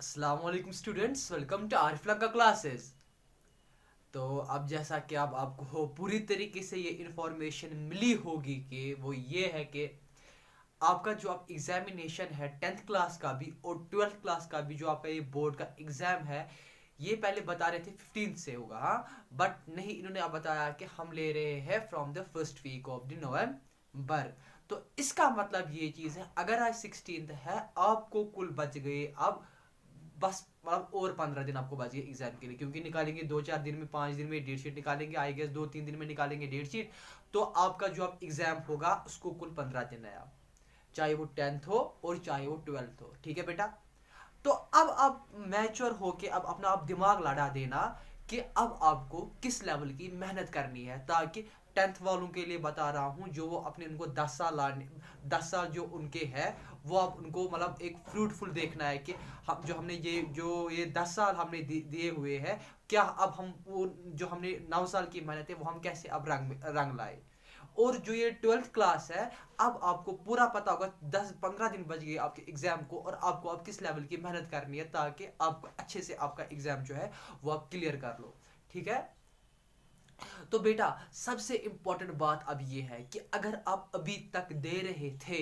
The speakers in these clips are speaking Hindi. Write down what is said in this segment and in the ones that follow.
अस्सलामुअलैकुम स्टूडेंट्स, वेलकम टू आरिफला का क्लासेस। तो अब जैसा कि अब आपको पूरी तरीके से ये इंफॉर्मेशन मिली होगी कि वो ये है कि आपका जो आप एग्जामिनेशन है 10th क्लास का भी और 12th क्लास का भी जो आपका ये बोर्ड का एग्जाम है, ये पहले बता रहे थे 15 से होगा। हाँ, बट नहीं, इन्होंने अब बताया कि हम ले रहे हैं from the first week of the November. तो इसका मतलब ये चीज़ है, अगर आज 16th है, आपको कुल बच गए अब बस मतलब और 15 दिन आपको बच गए एग्जाम के लिए, क्योंकि निकालेंगे 2-4 दिन में, 5 दिन में डेट शीट निकालेंगे, आई गेस 2-3 दिन में निकालेंगे डेट शीट। तो आपका जो आप एग्जाम होगा उसको कुल 15 दिन है, आप चाहे वो 10th हो और चाहे वो 12th हो। ठीक है बेटा। तो अब आप मैच्योर होके अब अपना आप दिमाग लड़ा देना कि अब आपको किस लेवल की मेहनत करनी है, ताकि 10th वालों के लिए बता रहा हूँ, जो वो अपने उनको 10 साल लाने, 10 साल जो उनके है, वो आप उनको मतलब एक फ्रूटफुल देखना है कि हम जो हमने ये 10 साल हमने दिए हुए हैं, क्या अब हम वो जो हमने 9 साल की मेहनत है वो हम कैसे अब रंग लाए। और जो ये 12th क्लास है, अब आपको पूरा पता होगा 10-15 दिन बच गए आपके एग्जाम को, और आपको अब किस लेवल की मेहनत करनी है ताकि आप अच्छे से आपका एग्जाम जो है वो आप क्लियर कर लो। ठीक है। तो बेटा, सबसे इंपॉर्टेंट बात अब ये है कि अगर आप अभी तक दे रहे थे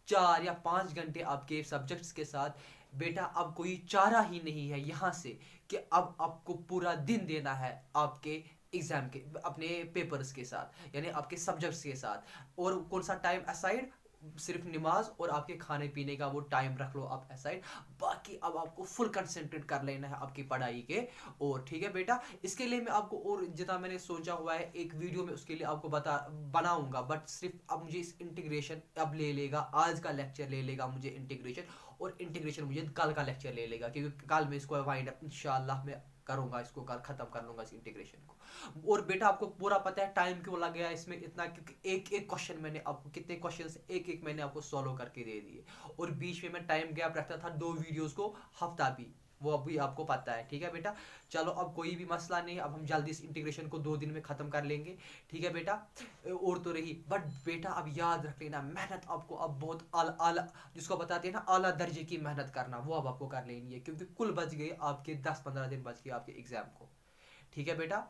4 या 5 घंटे आपके सब्जेक्ट्स के साथ, बेटा अब कोई चारा ही नहीं है यहाँ से कि अब आपको पूरा दिन देना है आपके एग्जाम के अपने पेपर्स के साथ, यानी आपके सब्जेक्ट्स के साथ। और कौन सा टाइम असाइड, सिर्फ नमाज और आपके खाने पीने का वो टाइम रख लो आप असाइड। बाकी अब आपको फुल कंसंट्रेट कर लेना है आपकी पढ़ाई के। और ठीक है बेटा, इसके लिए मैं आपको और जितना मैंने सोचा हुआ है एक वीडियो में उसके लिए आपको बनाऊंगा, बट सिर्फ अब मुझे इस इंटीग्रेशन अब ले लेगा, आज का लेक्चर ले लेगा मुझे इंटीग्रेशन, और इंटीग्रेशन मुझे कल का लेक्चर ले लेगा, क्योंकि कल मैं इसको वाइंड अप इंशाल्लाह मैं करूंगा, इसको कल खत्म कर लूंगा इस इंटीग्रेशन को। और बेटा आपको पूरा पता है टाइम क्यों लग गया इसमें इतना, क्योंकि एक एक क्वेश्चन मैंने आपको, कितने क्वेश्चन एक एक मैंने आपको सॉल्व करके दे दिए, और बीच में मैं टाइम गैप रखता था 2 वीडियोस को हफ्ता भी, वो अभी आपको पता है। ठीक है बेटा। चलो अब कोई भी मसला नहीं, अब हम जल्दी इस इंटीग्रेशन को 2 दिन में खत्म कर लेंगे। ठीक है बेटा। और तो रही, बट बेटा अब याद रख लेना, मेहनत आपको अब बहुत आला आला, जिसको बताते हैं ना आला दर्जे की मेहनत करना, वो अब आपको कर लेनी है, क्योंकि कुल बच गए आपके 10-15 दिन बच गए आपके एग्जाम को। ठीक है बेटा।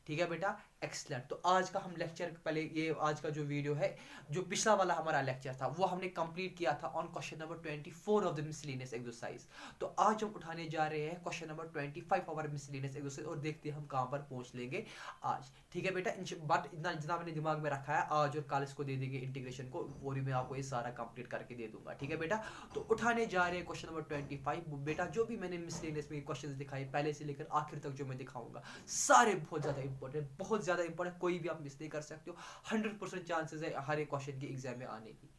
ठीक है बेटा। एक्सलेंट। तो आज का हम लेक्चर, पहले ये आज का जो वीडियो है, जो पिछला वाला हमारा लेक्चर था वो हमने कंप्लीट किया था on question number 24 of the miscellaneous exercise. तो आज हम उठाने जा रहे हैं question number 25 of miscellaneous exercise, और देखते हैं हम कहां पर पहुंच लेंगे आज। ठीक है बेटा। बट इतना जितना मैंने दिमाग में रखा है, आज और कल इसको दे देंगे इंटीग्रेशन को, वो भी मैं आपको ये सारा कंप्लीट करके दे दूंगा। ठीक है बेटा। तो उठाने जा रहे हैं क्वेश्चन नंबर 25। बेटा जो भी मैंने मिसलेनियस में क्वेश्चन दिखाए पहले से लेकर आखिर तक जो मैं दिखाऊंगा, सारे बहुत ज्यादा इंपॉर्टेंट, बहुत ज्यादा इंपॉर्टेंट, कोई भी आप मिस नहीं कर सकते हो। 100% चांसेस है हर एक क्वेश्चन के एग्जाम में आने की।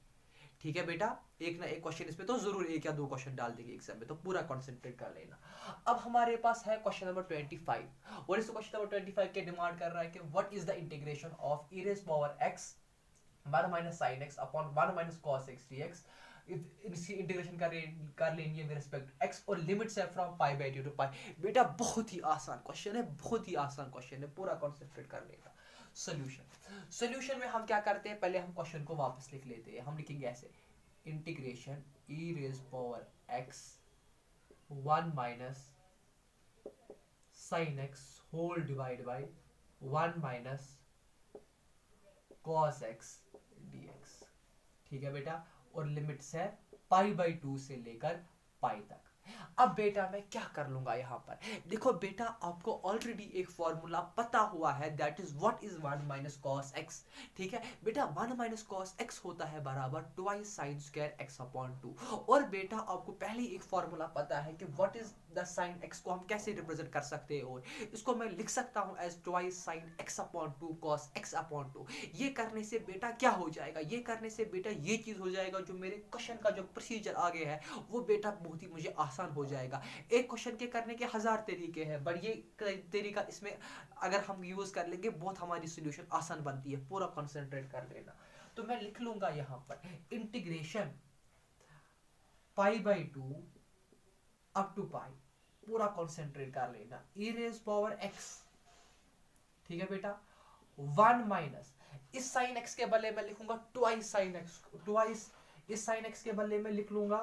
ठीक है बेटा। एक ना एक क्वेश्चन इसमें तो जरूर, 1 या 2 क्वेश्चन डाल देंगे एग्जाम में, तो पूरा कॉन्सेंट्रेट कर लेना। अब हमारे पास है क्वेश्चन नंबर 25, और इस क्वेश्चन नंबर 25 के डिमांड कर रहा है कि what is the integration of e raised power x 1 minus sin x upon 1 minus cos x dx। इसकी इंटीग्रेशन कर लेनी है विद रिस्पेक्ट x, और लिमिट्स है फ्रॉम पाई बाय 2 टू पाई। बेटा बहुत ही आसान क्वेश्चन है, बहुत ही आसान क्वेश्चन है, पूरा कॉन्सेंट्रेट कर लेगा। सोल्यूशन में हम क्या करते हैं, पहले हम क्वेश्चन को वापस लिख लेते हैं। हम लिखेंगे ऐसे, integration e raised power x 1 minus sin x whole divide by 1 minus cos x dx। ठीक है बेटा। और लिमिट्स है पाई बाई 2 से लेकर पाई तक। अब बेटा मैं क्या कर लूंगा यहाँ पर, देखो बेटा आपको ऑलरेडी एक फॉर्मूला पता हुआ है, that is what is 1 minus cos x. ठीक है बेटा, 1 माइनस कॉस एक्स होता है बराबर twice sine square x upon 2। और बेटा आपको पहले एक फॉर्मूला पता है कि what is the sine x को हम कैसे रिप्रेजेंट कर सकते हैं, और इसको मैं लिख सकता हूं as twice sine x upon 2 cos x upon 2। ये करने से बेटा क्या हो जाएगा, ये करने से बेटा ये चीज हो जाएगा, जो मेरे क्वेश्चन का जो प्रोसीजर आगे है वो बेटा बहुत ही मुझे आसान हो जाएगा। एक क्वेश्चन के करने के 1000 तरीके हैं, बट ये तरीका इसमें अगर हम यूज कर लेंगे बहुत हमारी सॉल्यूशन आसान बनती है। पूरा कंसंट्रेट कर लेना। तो मैं लिख लूंगा यहां पर integration pi by 2 up to pi, पूरा कंसंट्रेट कर लेना, e रेज पावर x। ठीक है बेटा। 1 माइनस इस साइन x के बदले में लिखूंगा ट्वाइस साइन x, ट्वाइस इस साइन x के बदले में लिख लूंगा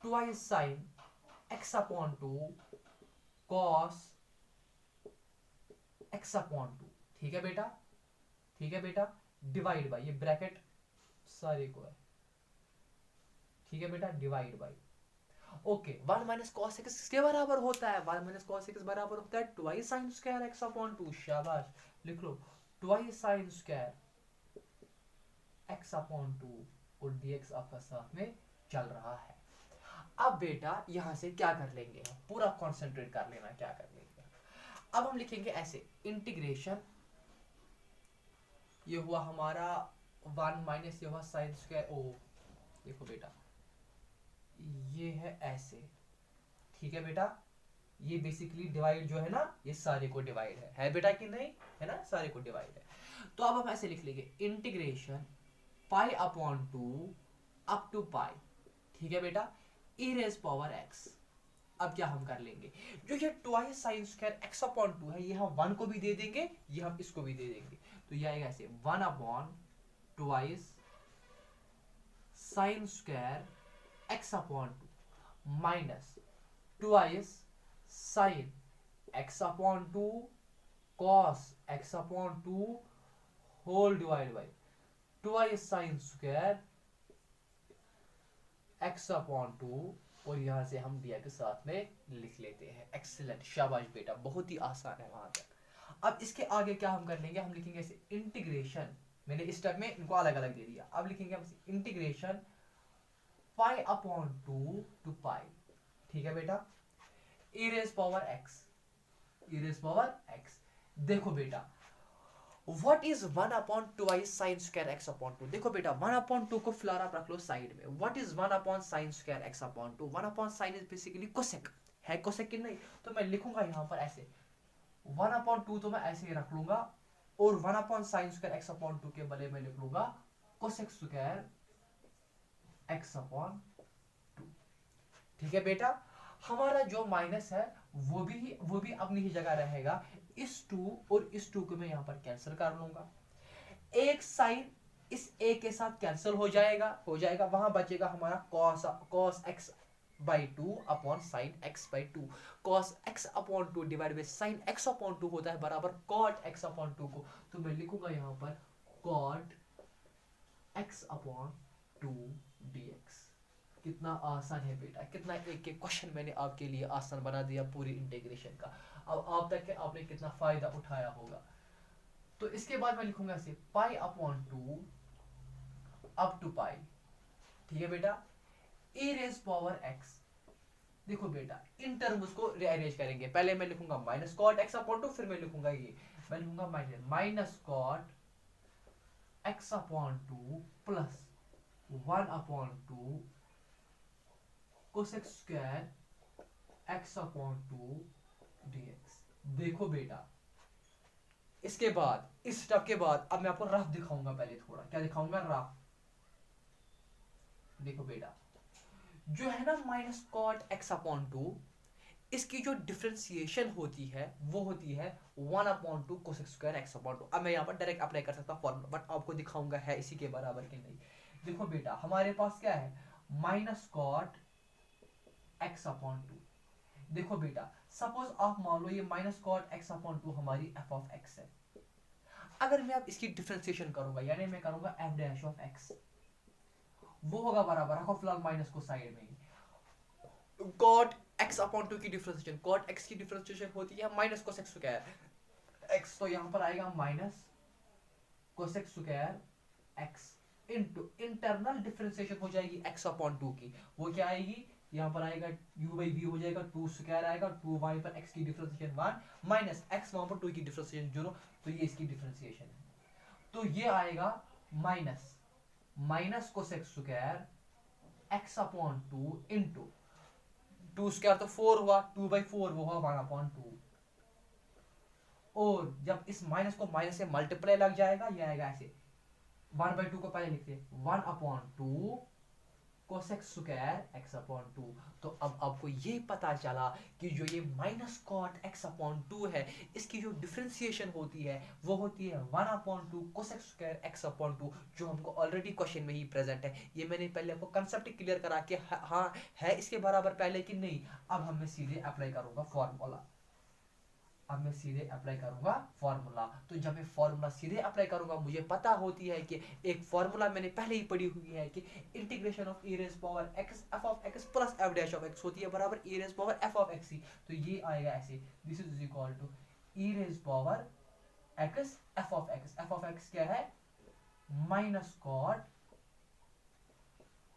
twice sine x upon 2 cos x upon 2, ठीक है बेटा, ठीक है बेटा, डिवाइड बाय, ये ब्रैकेट सारे को है, ठीक है बेटा, divide by, okay, 1 minus cos x किसके बराबर होता है, 1 माइनस कॉस एक्स बराबर होता है twice sine square x upon 2, शाबाश, लिख लो twice sine square x upon 2, और dx आपका साथ में चल रहा है। अब बेटा यहां से क्या कर लेंगे, हम पूरा कॉन्सेंट्रेट कर लेना, क्या कर लेंगे, अब हम लिखेंगे ऐसे, इंटीग्रेशन, ये हुआ हमारा 1 माइनस ये हुआ साइन स्क्वायर, ओ देखो बेटा ये है ऐसे, ठीक है बेटा, ये बेसिकली डिवाइड जो है ना, ये सारे को डिवाइड है बेटा कि नहीं, है ना, सारे को डिवाइड है। तो अब हम ऐसे लिख लेंगे, integration pi upon 2 up to pi, ठीक है बेटा, e रेज पावर x। अब क्या हम कर लेंगे, जो ये twice sine square x upon 2 है, ये हम 1 को भी दे देंगे, ये हम इसको भी दे देंगे, तो ये आएगा ऐसे 1 upon twice sine square x upon 2 minus twice sine x upon 2 cos x upon 2 whole divide by twice sine square x upon 2, और यहां से हम दिया के साथ में लिख लेते हैं। एक्सीलेंट, शाबाश बेटा, बहुत ही आसान है वहां तक। अब इसके आगे क्या हम कर लेंगे, हम लिखेंगे ऐसे इंटीग्रेशन, मैंने इस स्टेप में इनको अलग अलग दे दिया, अब लिखेंगे हम integration pi upon 2 to pi, ठीक है बेटा, e raise power x, e raise power x। देखो बेटा what is 1 upon twice sine square x upon 2, देखो बेटा 1 अपॉन 2 को फिलहाल आप रख लो साइड में, what is 1 upon sine square x upon 2, 1 upon sine is basically cosec, है कोसेक कि नहीं, तो मैं लिखूंगा यहां पर ऐसे 1 अपॉन 2, तो मैं ऐसे ही रख लूंगा, और 1 upon sine square x upon 2 के बदले में लिख लूंगा कोसेक स्क्वायर x अपॉन 2, ठीक है बेटा। हमारा जो माइनस है वो भी अपनी ही जगह रहेगा, इस 2 और इस 2 को मैं यहां पर कैंसिल कर लूंगा, एक साइन इस a के साथ कैंसिल हो जाएगा, वहां बचेगा हमारा cos x by 2 upon sine x by 2, cos x upon 2 divide by sine x upon 2 होता है बराबर cot x अपॉन 2 को, तो मैं लिखूंगा यहां पर cot x अपॉन 2 dx। कितना आसान है बेटा, कितना एक क्वेश्चन मैंने आपके लिए आसान बना दिया पूरी इंटीग्रेशन का। अब आप तक आपने कितना फायदा उठाया होगा। तो इसके बाद मैं लिखूंगा इसे पाई अपॉन 2 अप टू पाई, ठीक है बेटा, e रेज पावर x। देखो बेटा इन टर्म्स को रीअरेंज करेंगे, पहले मैं लिखूंगा माइनस कॉट x अपॉन 2, फिर मैं लिखूंगा ये, मैं लिखूंगा minus cot x upon 2 plus 1 upon 2 cosec square x upon 2 dx। देखो बेटा इसके बाद इस स्टेप के बाद अब मैं आपको रफ दिखाऊंगा, पहले थोड़ा क्या दिखाऊंगा, रफ। देखो बेटा जो है ना माइनस कॉट x अपॉन 2, इसकी जो डिफरेंशिएशन होती है वो होती है 1 upon 2 cosec square x upon 2। अब मैं यहाँ पर डायरेक्ट अप्लाई कर सकता हूँ फॉर्मूला, बट आपको दिखाऊंगा है इसी के बराबर कि नहीं। देखो बेटा हमारे पास क्या है, माइनस कॉट x अपॉन 2। देखो बेटा सपोज आप मान लो ये माइनस कॉट x अपॉन 2 हमारी f ऑफ x है, अगर मैं अब इसकी डिफरेंशिएशन करूंगा, यानी मैं करूंगा f डैश ऑफ x, वो होगा बराबर, रखो फिलहाल माइनस को साइड में ही, कॉट x अपॉन 2 की डिफरेंशिएशन, कॉट x की डिफरेंशिएशन होती है माइनस कोसेक स्क्वायर x, तो यहां पर आएगा minus cosec square x into internal differentiation हो जाएगी x अपॉन 2 की, वो क्या आएगी, यहाँ पर आएगा u बाई v हो जाएगा, 2 स्क्वायर आएगा, 2 वहीं पर x की डिफरेंशिएशन 1 माइनस x वहां पर 2 की डिफरेंशिएशन 0, तो ये इसकी डिफरेंशिएशन है, तो ये आएगा minus cosec square x upon 2 into 2 square तो 4 हुआ, 2 बाई 4 वो हुआ 1 अपॉन 2, और जब इस माइनस को माइनस से मल्टीप्लाई लग जाएगा, ये आएगा ऐसे 1 बाई 2 को पहले लिखते 1 upon 2 cosec square x upon two. तो अब आपको ये पता चला कि जो ये minus cot x upon two है, इसकी जो डिफ्रेंसिएशन होती है वो होती है 1/2 cosec square x upon to, जो हमको ऑलरेडी क्वेश्चन में ही प्रेजेंट है। ये मैंने पहले आपको कंसेप्ट क्लियर करा कि हाँ है इसके बराबर पहले कि नहीं। अब हम मैं सीधे अप्लाई करूंगा फॉर्मूला। अब मैं सीधे अप्लाई करूंगा फॉर्मूला। तो जब मैं फॉर्मूला सीधे अप्लाई करूंगा, मुझे पता होती है कि एक फॉर्मूला मैंने पहले ही पढ़ी हुई है कि integration of e raise power x f of x plus f dash of x होती है बराबर e raise power f of x ही। तो ये आएगा ऐसे, this is equal to e raise power x f of x। f of x क्या है? Minus cot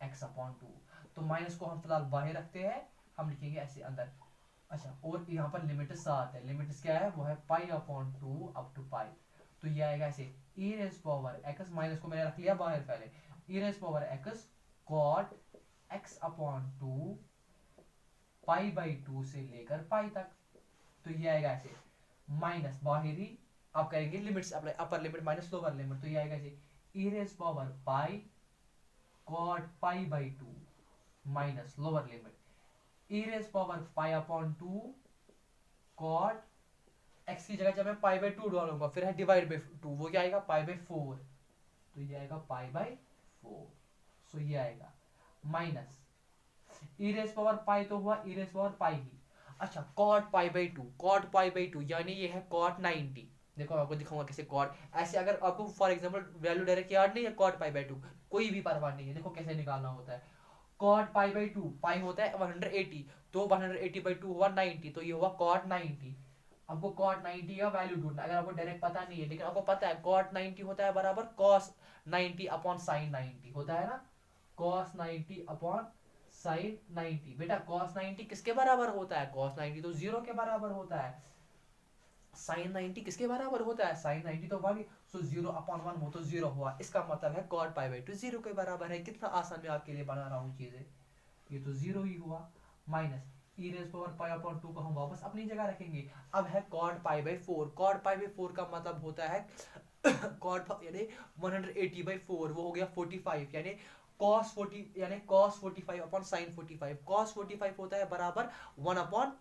x upon two. तो माइनस को हम फिलहाल बाहर रखते हैं, हम लिखेंगे ऐसे अंदर। अच्छा, और यहाँ पर लिमिट 7 है। लिमिट क्या है? वो है pi upon two up to pi. तो ये आएगा ऐसे, e raise power x, minus को मैंने रख लिया बाहर पहले, e raise power x cot x upon two pi by two से लेकर पाई तक। तो ये आएगा ऐसे, माइनस बाहरी आप करेंगे limits apply, upper limit minus lower limit. तो ये आएगा ऐसे, e raise power pi cot pi by two minus lower limit e raise power pi upon two cot x की जगह जब मैं पाई बाई टू डालूंगा, फिर है डिवाइड बाई टू, वो क्या आएगा? Pi by four. तो ये आएगा पाई बाई फोर। सो ये आएगा minus e raise power pi तो हुआ e रेज़ पावर पाई ही। अच्छा, cot pi by two, cot pi by two यानी ये है कॉट 90। देखो आपको दिखाऊंगा कैसे कॉट, ऐसे अगर आपको फॉर एग्जांपल वैल्यू डायरेक्ट याद नहीं है कॉट पाई बाई टू, कोई भी परवाह नहीं है। देखो कैसे निकालना होता है। कॉट पाई बाई टू, पाई होता है 180, तो 180 बाई टू हुआ 90, तो ये हुआ कॉट 90। आपको कॉट 90 का वैल्यू ढूंढना, अगर आपको डायरेक्ट पता नहीं है लेकिन आपको पता है कॉट 90 होता है बराबर कॉस 90 अपॉन साइन 90 होता है ना, कॉस 90 अपॉन साइन 90। बेटा कॉस 90 किसके बराबर होता है? कॉस 90 तो 0 के बराबर होता है। साइन 90 किसके बराबर होता है? साइन 90 तो 1, सो 0 अपॉन 1 हो तो 0 हुआ। इसका मतलब है कॉट पाई बाई टू 0 के बराबर है। कितना आसान मैं आपके लिए बना रहा हूँ चीजें, ये तो 0 ही हुआ। Minus e raise power pi upon two को हम वापस अपनी जगह रखेंगे। अब है cot pi by four. Cot pi by four का मतलब होता है कॉट यानी 180 बाई फोर, वो हो गया 45, यानी cos 40 यानी cos 45 अपॉन sin 45। cos 45 होता है बराबर 1 अपॉन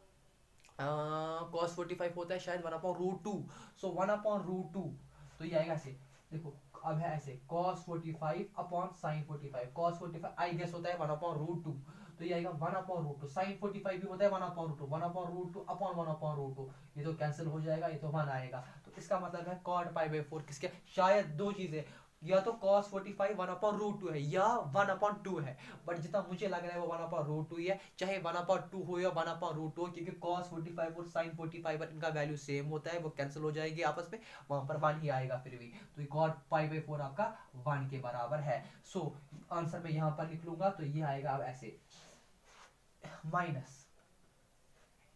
cos 45 होता है शायद 1 upon root to. So 1 upon root to, तो ये आएगा ऐसे। देखो अब है ऐसे cos 45 upon sin 45। cos 45 I guess होता है 1 अपॉन रूट टू, तो ये आएगा 1 अपॉन रूट टू। sin 45 भी होता है 1 upon root two, 1 upon root two upon 1 upon root two. ये तो कैंसिल हो जाएगा, ये तो 1 आएगा। तो इसका मतलब है cot पाई बाई 4 किसके, शायद दो चीजें, या तो cos 45 1 अपॉन रूट टू है या 1 अपॉन 2 है, बट जितना मुझे लग रहा है वो 1 अपॉन रूट टू ही है। चाहे 1 अपॉन 2 हो या 1 अपॉन रूट टू हो, क्योंकि cos 45 और sin 45 पर इनका वैल्यू सेम होता है, वो कैंसिल हो जाएंगे आपस में, वहां पर 1 ही आएगा फिर भी। तो cot पाई बाई 4 आपका 1 के बराबर है। सो आंसर मैं यहां पर निकलूंगा तो ये आएगा अब ऐसे, minus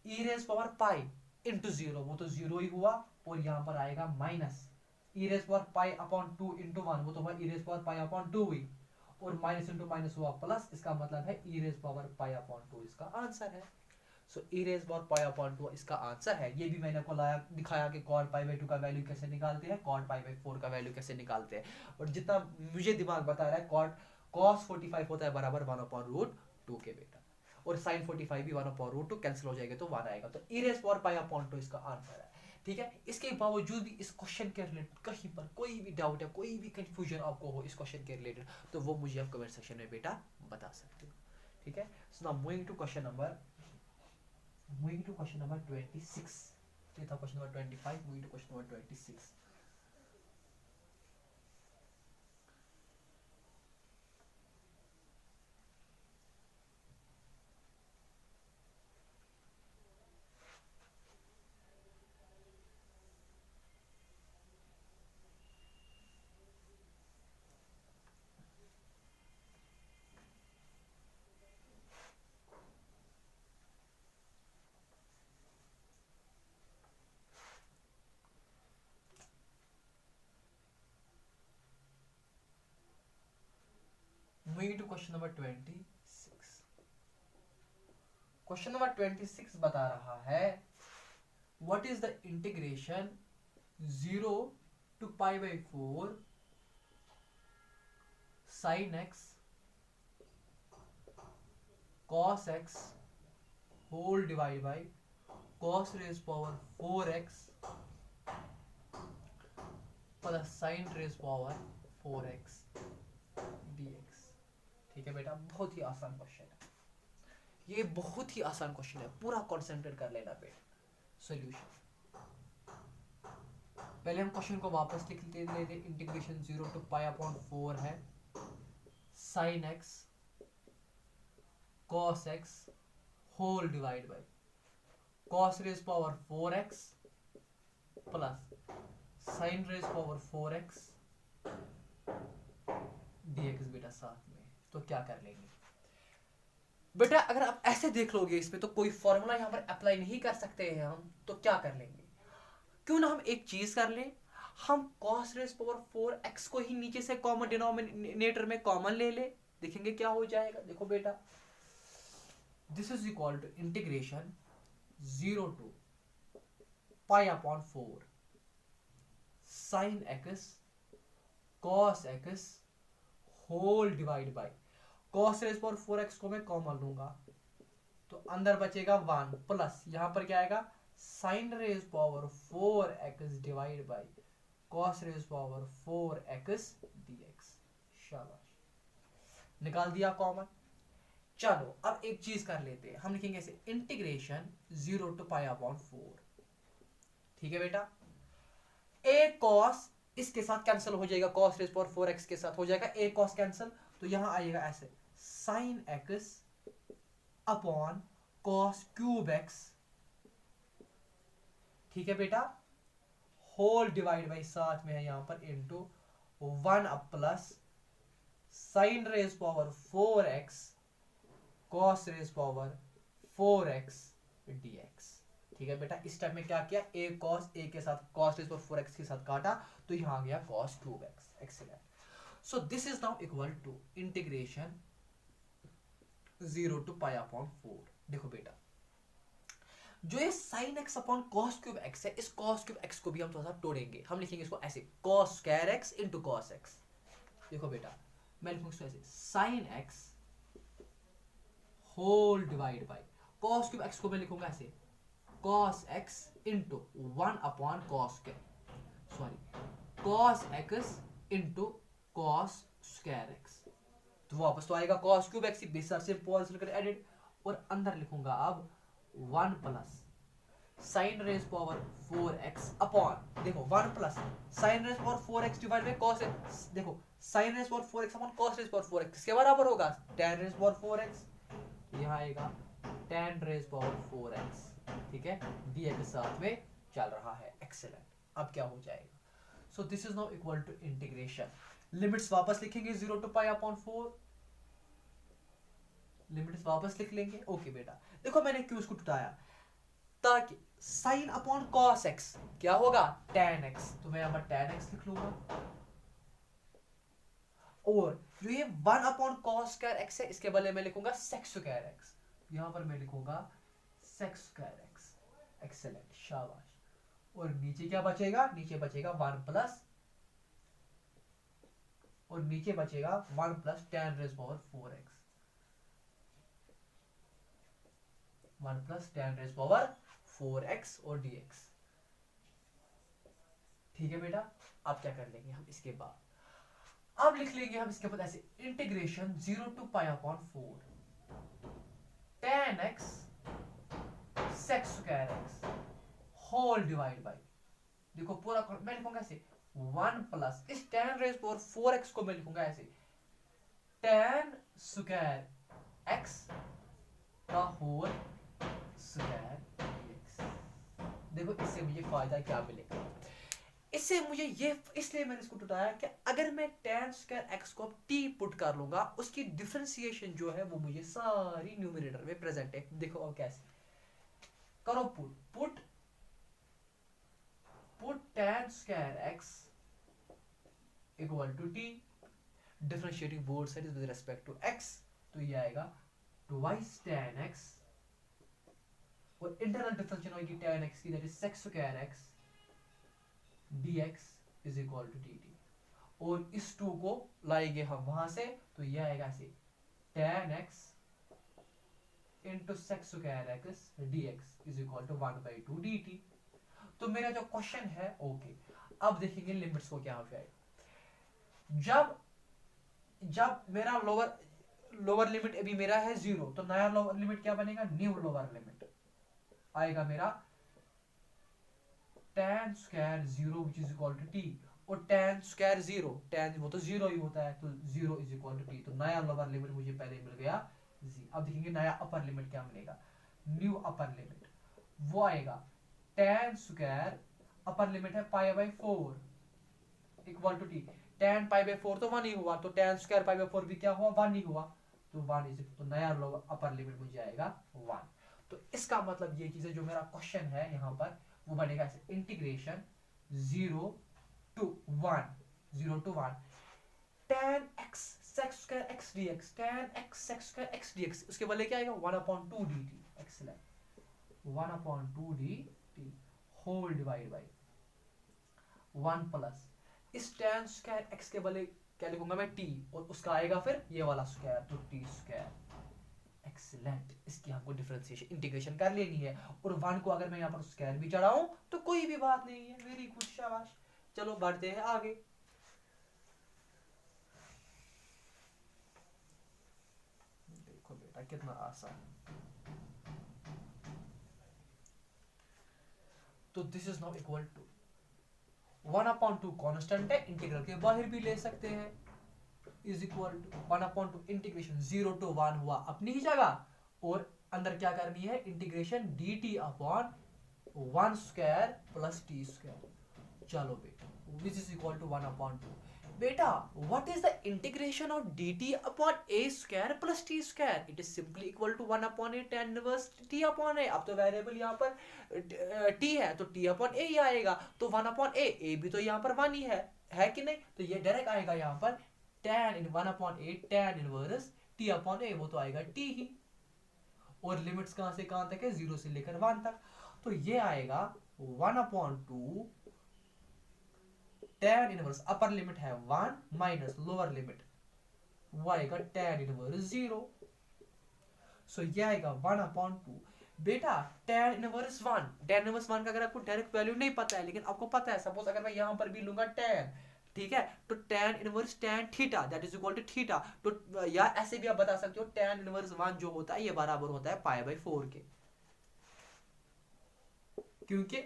e raise power pi into 0, वो तो 0 ही हुआ, और यहां पर आएगा minus e raise power pi upon 2 into 1, वो तो हुआ e raise power pi upon 2 हुई, और माइनस इंटू माइनस हुआ प्लस। इसका मतलब है e raise power pi upon 2 इसका आंसर है। So e raise power pi upon 2 इसका आंसर है। ये भी मैंने आपको लाया दिखाया कि कॉट पाई बाई 2 का वैल्यू कैसे निकालते हैं, कॉट पाई बाई 4 का वैल्यू कैसे निकालते हैं। और जितना मुझे दिमाग बता रहा है कॉट cos 45 होता है बराबर 1 अपॉन रूट 2 के बेटा, और sin 45 भी 1 अपॉन रूट 2 कैंसिल हो जाएगा तो 1 आएगा। तो ई रेज़ पावर पाई अपॉन 2 इसका आंसर है। ठीक है, इसके बावजूद भी इस क्वेश्चन के रिलेटेड कहीं पर कोई भी डाउट है, कोई भी कंफ्यूजन आपको हो इस क्वेश्चन के रिलेटेड, तो वो मुझे आप कमेंट सेक्शन में बेटा बता सकते हो। ठीक है, so now moving to question number 26। ये था question number 25, moving to question number 26। Moving to question number 26। Question number 26 बता रहा है what is the integration 0 to pi by 4 sin x cos x whole divide by cos raise power 4x plus sin raise power 4x dx। ठीक है बेटा, बहुत ही आसान क्वेश्चन है ये, बहुत ही आसान क्वेश्चन है, पूरा कॉन्सेंट्रेट कर लेना बेटा। सॉल्यूशन, पहले हम क्वेश्चन को वापस लिख लेते, इंटीग्रेशन 0 टू पाई अपॉन 4 है sin x cos x whole divide by cos raise power 4x plus sin raise power 4x dx बेटा साथ में। तो क्या कर लेंगे बेटा, अगर आप ऐसे देख लोगे इसमें तो कोई फॉर्मूला यहाँ पर अप्लाई नहीं कर सकते हैं हम, तो क्या कर लेंगे, क्यों ना हम एक चीज कर लें, हम cos रेज पावर 4x को ही नीचे से कॉमन डिनोमिनेटर में कॉमन ले ले, देखेंगे क्या हो जाएगा। देखो बेटा, this is equal to integration 0 to pi upon 4 sin x cos x whole divide by cos raise power 4x को मैं कॉमन लूंगा तो अंदर बचेगा 1 प्लस यहां पर क्या आएगा sin raise power 4x divide by cos raise power 4x dx। शाबाश, निकाल दिया कॉमन। चलो अब एक चीज कर लेते हैं, हम लिखेंगे ऐसे इंटीग्रेशन 0 टू पाई अपॉन 4। ठीक है बेटा, a cos इसके साथ कैंसिल हो जाएगा, cos रेज पावर 4x के साथ हो जाएगा a cos कैंसिल, तो यहां आएगा ऐसे sin x upon cos cube x। ठीक है बेटा, होल डिवाइड बाई साथ में है यहां पर into 1 up plus sin raise power 4x cos raise power 4x dx। ठीक है बेटा, इस टाइप में क्या किया, a cos a के साथ cos रेज पावर 4x के साथ काटा तो यहां आ गया cos cube x। Excellent. So this is now equal to integration 0 to pi upon 4। देखो बेटा, जो ये sin x upon cos cube x है, इस cos क्यूब x को भी हम थोड़ा सा तोड़ेंगे, हम लिखेंगे इसको ऐसे cos square x into cos x। देखो बेटा, मैं लिखूंगा इसको ऐसे sin x whole divide by cos cube x को मैं लिखूंगा ऐसे cos x into 1 upon cos cos x into cos square x। तो वापस तो आएगा cos क्यूब x, बेसर से पॉजिटिव कर एडेड, और अंदर लिखूंगा अब 1 plus sin raise power 4x upon, देखो 1 plus sin raise power 4x divide by cos x। देखो sin raise power 4x upon cos raise power 4x किसके बराबर होगा, tan रेज पावर 4x, यहाँ आएगा tan रेज पावर 4x। ठीक है, dx के साथ में चल रहा है। एक्सीलेंट, अब क्या हो जाएगा, so this is now equal to integration, limits वापस लिखेंगे 0 टू पाई अपॉन 4, लिमिट्स वापस लिख लेंगे। ओके बेटा, देखो मैंने क्यों इसको उठाया, ताकि sin अपॉन cos x क्या होगा tan x, तो मैं यहां पर tan x लिख लूंगा, और जो ये 1 अपॉन cos स्क्वायर x है इसके बदले में लिखूंगा sec स्क्वायर x, यहां पर मैं लिखूंगा sec स्क्वायर x। एक्सीलेंट, शाबाश। और नीचे क्या बचेगा, नीचे बचेगा 1 प्लस, और नीचे बचेगा 1 plus tan raise power 4x, 1 plus tan raise power 4x और dx। ठीक है बेटा, अब क्या कर लेंगे हम इसके बाद, अब लिख लेंगे हम इसके बाद ऐसे integration 0 to pi upon 4 tan x sec square x whole divide by, देखो पूरा मैं लिखूंगा ऐसे 1 प्लस इस tan रेज पावर 4x को मैं लिखूंगा ऐसे tan स्क्वायर x का होल स्क्वायर dx। देखो इससे मुझे फायदा क्या मिलेगा, इससे मुझे ये, इसलिए मैंने इसको उठाया कि अगर मैं tan स्क्वायर x को t पुट कर लूंगा, उसकी डिफरेंशिएशन जो है वो मुझे सारी न्यूमरेटर में प्रेजेंट है। देखो अब कैसे करो, put tan square x equal to t, differentiating both sides with respect to x, तो ये आएगा ट्वाइस tan x, और इंटरनल डिफरेंशिएशन होगी tan x की, that is sec square x dx is equal to dt, और इस 2 को लाएंगे हम वहां से, तो ये आएगा ऐसे tan x into sec square x dx is equal to 1/2 dt। तो मेरा जो क्वेश्चन है ओके, अब देखेंगे लिमिट्स को क्या हो जाएगा। जब जब मेरा लोअर लिमिट अभी मेरा है 0, तो नया लोअर लिमिट क्या बनेगा, न्यू लोअर लिमिट आएगा मेरा tan square 0 which is equal to t, और tan स्क्वायर 0, tan वो तो 0 ही होता है, तो 0 इज इक्वल टू t। तो नया लोअर लिमिट मुझे पहले मिल गया जी। अब देखेंगे नया अपर लिमिट क्या मिलेगा, न्यू अपर लिमिट वो आएगा tan स्क्वायर, अपर लिमिट है π/4 इक्वल टू t। tan π/4 तो 1 ही हुआ, तो tan स्क्वायर π/4 भी क्या हुआ, 1 ही हुआ, तो 1 इज, तो नया लोअर अपर लिमिट मुझे आएगा 1। तो इसका मतलब ये चीज है, जो मेरा क्वेश्चन है यहाँ पर वो बनेगा ऐसे, integration 0 to 1 tan x sec square x dx, tan x sec square x dx, उसके बदले क्या आएगा 1/2 dt। Excellent, 1/2 dt whole divide by 1 plus इस tan स्क्वायर x के बदले क्या लिखूंगा मैं t, और उसका आएगा फिर ये वाला स्क्वायर, तो t स्क्वायर। एक्सीलेंट, इसकी हमको डिफरेंशिएशन इंटीग्रेशन कर लेनी है, और 1 को अगर मैं यहाँ पर स्क्वायर भी चढ़ाऊं तो कोई भी बात नहीं है। वेरी गुड, शाबाश। चलो बढ़ते हैं आगे। देखो बेटा कितना आसान है। तो this is now equal to 1/2 constant है, इंटीग्रल के बाहर भी ले सकते हैं, is equal to 1/2 integration 0 to 1 हुआ अपनी ही जगह, और अंदर क्या करनी है, integration dt upon 1 square plus t square. चलो बेटा, विच इज इक्वल टू 1/2। बेटा what is the integration of dt upon a square plus t square, it is simply equal to 1/a tan inverse t upon a। अब तो वेरिएबल यहाँ पर t है, तो t अपॉन a ही आएगा, तो 1/a, a भी तो यहाँ पर 1 ही है कि नहीं, तो ये डायरेक्ट आएगा यहाँ पर tan in 1/a tan inverse t upon a, वो तो आएगा t ही, और लिमिट्स कहां से कहां तक है, 0 से लेकर 1 तक, तो ये आएगा 1/2 tan इनवर्स, अपर लिमिट है 1 माइनस लोअर लिमिट वो आएगा tan इनवर्स 0। सो ये आएगा 1/2। बेटा tan इनवर्स 1 का अगर आपको डायरेक्ट वैल्यू नहीं पता है, लेकिन आपको पता है, सपोज अगर मैं यहां पर भी लूंगा tan, ठीक है, तो tan inverse tan theta that is equal to theta, तो या ऐसे भी आप बता सकते हो tan इनवर्स 1 जो होता है ये बराबर होता है π/4 के, क्योंकि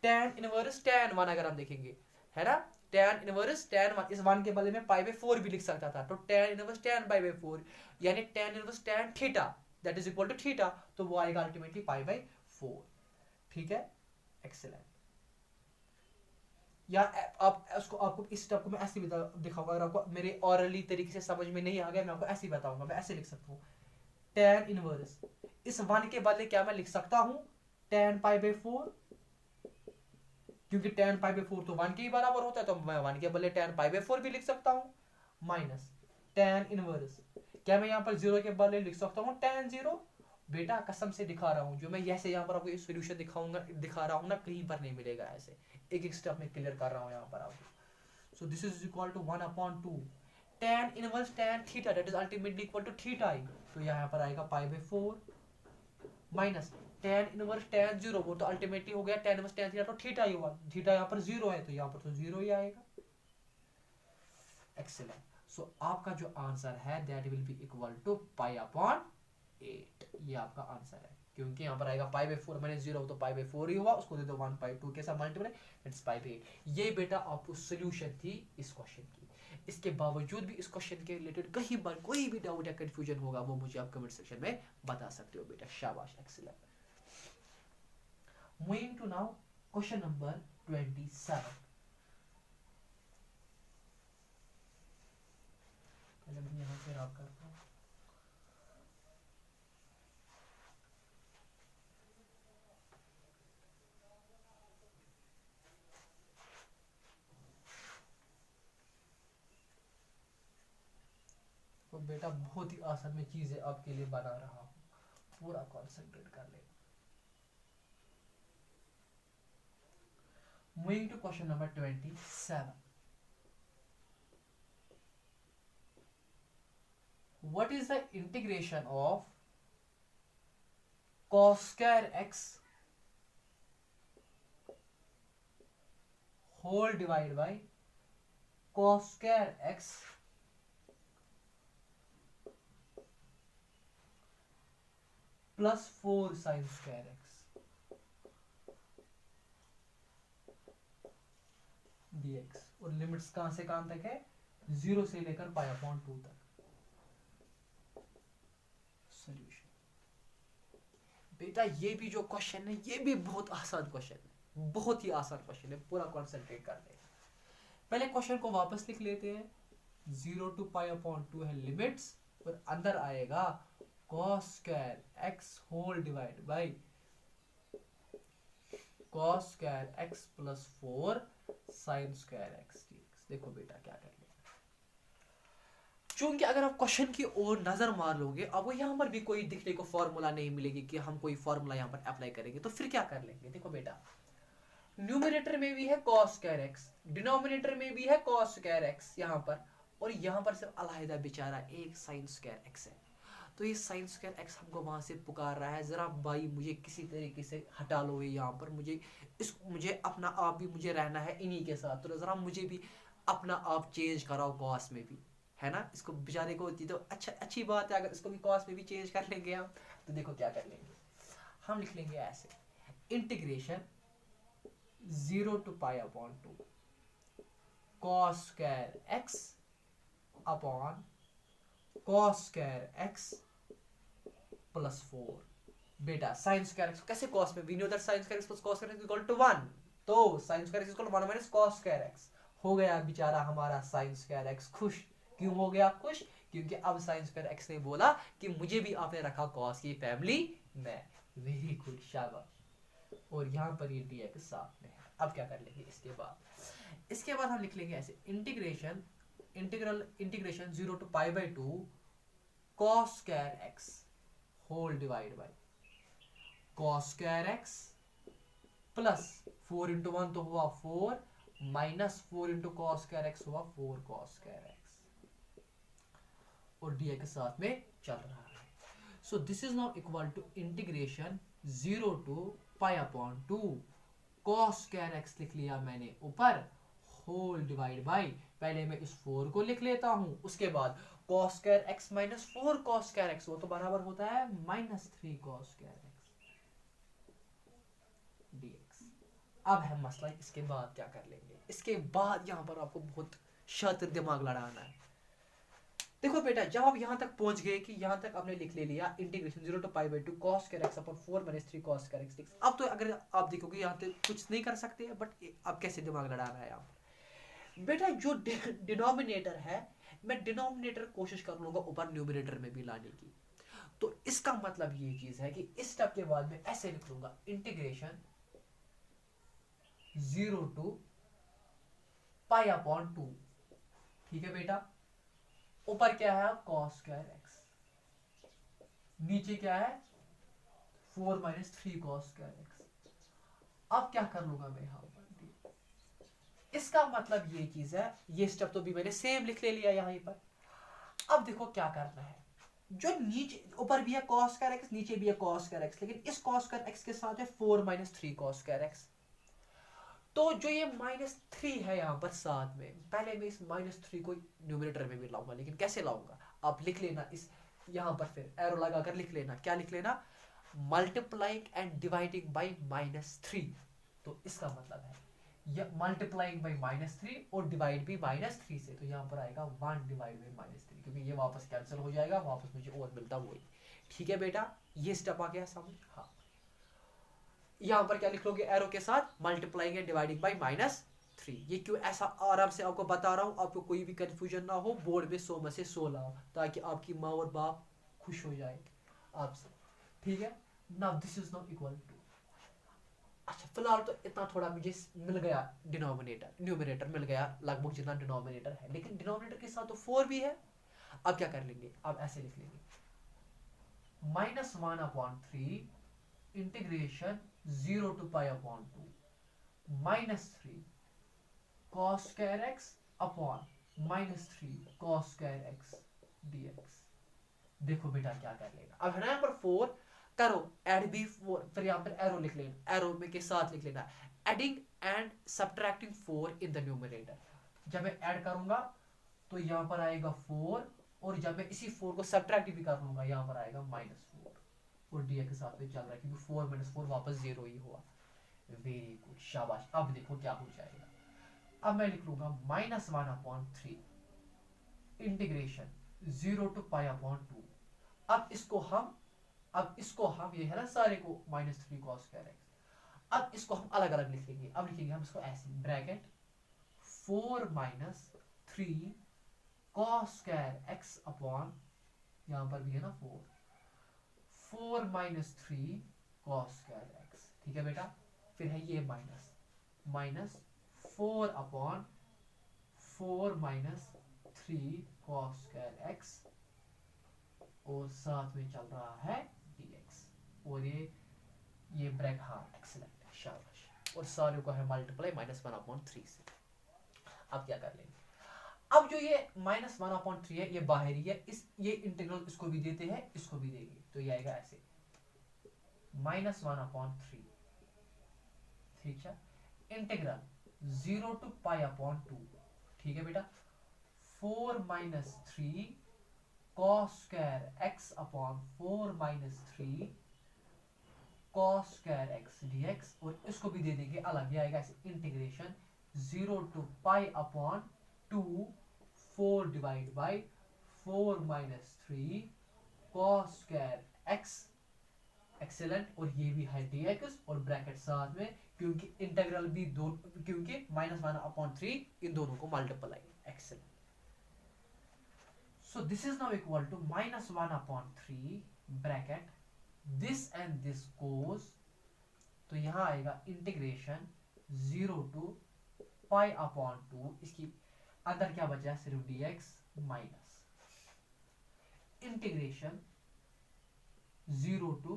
tan इनवर्स tan 1 अगर हम देखेंगे है ना, tan इनवर्स tan 1, इस 1 के बदले में π/4 भी लिख सकता था, तो tan इनवर्स tan π/4 यानी tan inverse tan theta that is equal to theta, तो वो आएगा अल्टीमेटली π/4। ठीक है, एक्सीलेंट। या आप उसको, आपको इस स्टेप को मैं ऐसे दिखाऊंगा, अगर आपको मेरे ऑरली तरीके से समझ में नहीं आ गया, मैं आपको ऐसे ही बताऊंगा। मैं ऐसे लिख सकता हूँ tan इनवर्स, इस 1 के बदले क्या मैं लिख सकता हूँ tan π/4, क्योंकि tan π/4 तो 1 के ही बराबर होता है, तो मैं 1 के बदले tan π/4 भी लिख सकता हूँ, माइनस tan इनवर्स, क्या मैं यहाँ पर 0 के बदले लिख सकता हूँ tan 0। बेटा कसम से दिखा रहा हूँ, जो मैं ऐसे यहाँ पर आपको सोल्यूशन दिखा रहा हूँ ना, कहीं पर नहीं मिलेगा ऐसे, एक एक स्टेप में क्लियर कर रहा हूँ यहाँ पर आपको। So this is equal to 1/2 tan inverse tan theta that is ultimately equal to theta ही, तो यहाँ पर आएगा π/4 माइनस tan इनवर्स tan 0, वो तो अल्टीमेटली हो गया tan इनवर्स tan थीटा, तो थीटा ही हुआ, थीटा यहाँ पर 0 है, तो यहाँ पर तो 0 ही आएगा। एक्सीलेंट। सो आपका जो आंसर है that will be equal to π/8, ये आपका आंसर है, क्योंकि यहाँ पर आएगा π/4 माइनस 0, तो π/4 ही हुआ, उसको दे दो 1/2 के साथ मल्टीप्लाई, दैट्स π/8। ये बेटा आपको सॉल्यूशन थी इस क्वेश्चन की। इसके बावजूद भी इस क्वेश्चन के रिलेटेड कहीं पर कोई भी डाउट या कंफ्यूजन होगा, वो मुझे आप कमेंट सेक्शन में बता सकते हो बेटा, शाबाश, excellent. Moving to now question number 27। पहले मैं यहाँ से रब करता हूँ। तो बेटा बहुत ही आसान में चीजें आपके लिए बना रहा हूँ, पूरा कॉन्सेंट्रेट कर ले। Moving to question number 27। What is the integration of cos square x whole divided by cos square x plus 4 sin square x dx। और लिमिट्स कहां से कहां तक है, 0 से लेकर पाई अपॉन 2 तक। सॉल्यूशन। बेटा ये भी जो क्वेश्चन है ये भी बहुत आसान क्वेश्चन है, बहुत ही आसान क्वेश्चन है, पूरा कॉन्सेंट्रेट कर लेना। पहले क्वेश्चन को वापस लिख लेते हैं। 0 टू पाई अपॉन 2 है लिमिट्स, और अंदर आएगा cos square x whole divide by cos square x plus 4 sin square x dx। देखो बेटा क्या कर लेंगे, चूंकि अगर आप क्वेश्चन की ओर नजर मार लोगे आपको यहाँ पर भी कोई दिखने को फॉर्मूला नहीं मिलेगी कि हम कोई फॉर्मूला यहाँ पर अप्लाई करेंगे, तो फिर क्या कर लेंगे। देखो बेटा न्यूमरेटर में भी है cos square x, डिनोमिनेटर में भी है cos square x यहाँ पर, और यहाँ पर सिर्फ अलहदा बेचारा एक sin square x है। तो ये sin square x हमको वहां से पुकार रहा है, जरा भाई मुझे किसी तरीके से हटा लो ये यहाँ पर, मुझे अपना आप भी मुझे रहना है इन्हीं के साथ, तो जरा मुझे भी अपना आप चेंज कराओ cos में भी, है ना। इसको बेचारे को होती तो अच्छी बात है, अगर इसको भी cos में भी चेंज कर लेंगे हम, तो देखो क्या कर लेंगे, हम लिख लेंगे ऐसे, integration 0 to pi upon 2 cos square x upon cos square x plus 4। बेटा sin square x कैसे cos में, we know that sin square x plus cos square x is equal to 1, तो sin square x is equal to 1 minus cos square x हो गया बेचारा हमारा sin square x खुश। क्यों हो गया खुश, क्योंकि अब sin square x ने बोला कि मुझे भी आपने रखा cos की फैमिली में, वेरी गुड शाबाश। और यहाँ पर ये dx साथ में है। अब क्या कर लेंगे इसके बाद हम लिख लेंगे ऐसे, integration 0 to pi by 2 cos square x whole divide by cos square x plus 4 into 1 तो हुआ 4 minus 4 into cos square x हुआ 4 cos square x, और dx के साथ में चल रहा है। So this is now equal to integration 0 to pi upon 2 cos square x लिख लिया मैंने ऊपर, होल डिवाइड बाई, पहले मैं इस 4 को लिख लेता हूं, उसके बाद cos square x minus 4 cos square x, वो तो बराबर होता है minus 3 cos square x dx। अब है मसला इसके बाद क्या कर लेंगे, इसके बाद यहाँ पर आपको बहुत शातिर दिमाग लड़ाना है। देखो बेटा जब आप यहाँ तक पहुंच गए कि यहाँ तक आपने लिख ले लिया integration 0 to pi by 2 cos square x upon 4 minus 3 cos square x dx। अब तो अगर आप देखोगे यहाँ तक कुछ नहीं कर सकते, बट अब कैसे दिमाग लड़ाना है यहाँ बेटा, जो डिनोमिनेटर है मैं डिनोमिनेटर कोशिश कर लूंगा ऊपर न्यूमरेटर में भी लाने की। तो इसका मतलब ये चीज है कि इस स्टेप के बाद मैं ऐसे लिख लूंगा इंटीग्रेशन 0 टू पाई अपॉन 2, ठीक है बेटा। ऊपर क्या है cos square x, नीचे क्या है 4 माइनस 3 cos square x। अब क्या कर लूंगा मैं यहाँ पर, इसका मतलब ये चीज है, ये स्टेप तो भी मैंने सेम लिख ले लिया यहाँ पर। अब देखो क्या करना है, जो नीचे ऊपर भी है cos square x, नीचे भी है cos square x, लेकिन इस cos square x के साथ है 4 माइनस 3 cos square x। तो जो ये माइनस 3 है यहाँ पर साथ में, पहले मैं इस माइनस 3 को न्यूमरेटर में भी लाऊंगा, लेकिन कैसे लाऊंगा आप लिख लेना, इस यहाँ पर फिर एरो लगाकर लिख लेना, क्या लिख लेना, multiplying and dividing by minus 3। तो इसका मतलब है मल्टीप्लाइंग बाई माइनस 3 और डिवाइड भी माइनस 3 से, तो यहाँ पर आएगा 1 डिवाइड बाई माइनस 3, क्योंकि ये वापस कैंसिल हो जाएगा, वापस मुझे और मिलता वही। ठीक है बेटा, ये स्टेप आ गया समझ। हाँ, यहाँ पर क्या लिख लोगे एरो के साथ, multiplying and dividing by minus 3। ये क्यों ऐसा आराम से आपको बता रहा हूँ, आपको कोई भी कंफ्यूजन ना हो, बोर्ड में 100 में से 100 लाओ, ताकि आपकी माँ और बाप खुश हो जाए आपसे। ठीक है, now this is now equal to, अच्छा फिलहाल तो इतना थोड़ा मुझे मिल गया, न्यूमरेटर मिल गया लगभग जितना डिनोमिनेटर है, लेकिन डिनोमिनेटर के साथ तो 4 भी है। अब क्या कर लेंगे, अब ऐसे लिख लेंगे -1 upon 3 integration 0 to pi upon 2 minus 3 cos square x upon minus 3 cos square x dx। देखो बेटा क्या कर लेगा, अब है ना यहाँ पर 4, करो एड बी 4, फिर यहाँ पर एरो लिख लेना, एरो में के साथ लिख लेना adding and subtracting 4 in the numerator. जब मैं ऐड करूंगा तो यहाँ पर आएगा 4, और जब मैं इसी 4 को सब्ट्रैक्ट भी कर लूंगा यहाँ पर आएगा -4, और डी के साथ में चल रहा है क्योंकि 4 - 4 वापस 0 ही हुआ। वेरी गुड, शाबाश। अब देखो क्या हो जाएगा। अब मैं लिख लूंगा -1/3 इंटीग्रेशन 0 to π/2। अब इसको हम ये है ना सारे को -3 cos square x, अब इसको हम अलग अलग लिख लेंगे। अब लिखेंगे हम इसको ऐसे bracket 4 - 3 cos square x upon, यहां पर भी है ना 4 - 3 cos square x, ठीक है बेटा। फिर है ये minus 4 upon 4 - 3 cos square x, और साथ में चल रहा है dx, और ये ब्रैकेट, हाँ एक्सीलेंट, शाबाश। और सारे को है मल्टीप्लाई -1/3 से। अब क्या कर लेंगे, अब जो ये -1/3 है ये बाहरी है, ये इंटीग्रल इसको भी देते हैं, इसको भी देंगे, तो ये आएगा ऐसे -1/3, ठीक है, इंटीग्रल 0 to π/2, ठीक है बेटा। 4 - 3 cos square x upon 4 - 3 cos square x dx, और इसको भी दे देंगे अलग, ये आएगा ऐसे integration 0 to π/2 4 divide by 4 - 3 cos square x, excellent, और ये भी है dx, और ब्रैकेट साथ में, क्योंकि इंटीग्रल भी दो, क्योंकि -1/3 इन दोनों को multiply, excellent. So this is now equal to -1/3 bracket this and this goes, तो यहां आएगा इंटीग्रेशन 0 to π/2, इसकी अंदर क्या बचा, सिर्फ dx माइनस इंटीग्रेशन 0 to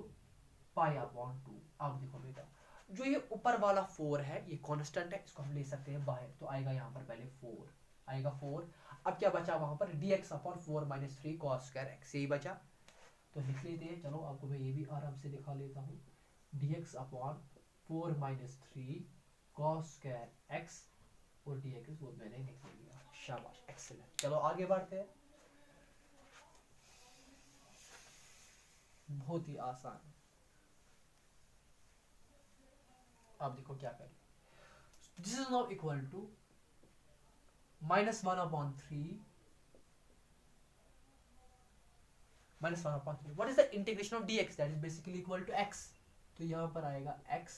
π/2। अब देखो बेटा, जो ये ऊपर वाला 4 है ये कांस्टेंट है, इसको हम ले सकते हैं बाहर, तो आएगा यहाँ पर पहले 4 आएगा 4। अब क्या बचा वहां पर, dx upon 4 - 3 cos square x, यही बचा, तो लिख लेते हैं। चलो आपको मैं ये भी आराम से दिखा लेता हूँ, dx upon 4 - 3 cos square x, और dx वो मैंने लिख लिया, शाबाश, एक्सीलेंट। चलो आगे बढ़ते हैं, बहुत ही आसान। अब देखो क्या करें, this is now equal to -1/3 what is the integration of dx, that is basically equal to x, तो यहां पर आएगा x,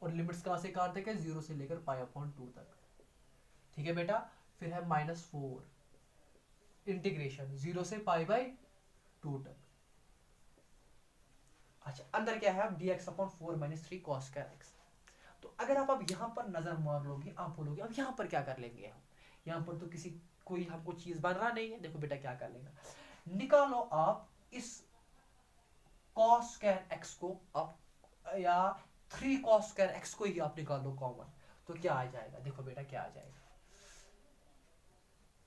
और लिमिट्स कहां से कहां तक है, 0 से लेकर π/2 तक, ठीक है बेटा। फिर है -4 इंटीग्रेशन 0 से π/2 तक। अच्छा, अंदर क्या है, dx upon 4 - 3 cos square x। तो अगर आप अब यहाँ पर नजर मार लोगे, आप बोलोगे अब यहाँ पर क्या कर लेंगे हम, यहाँ पर तो कोई हमको चीज बन रहा नहीं है। देखो बेटा क्या कर लेगा, निकालो आप इस cos square x को, आप या 3 cos square x को ही आप निकाल दो कॉमन, तो क्या आ जाएगा, देखो बेटा क्या आ जाएगा,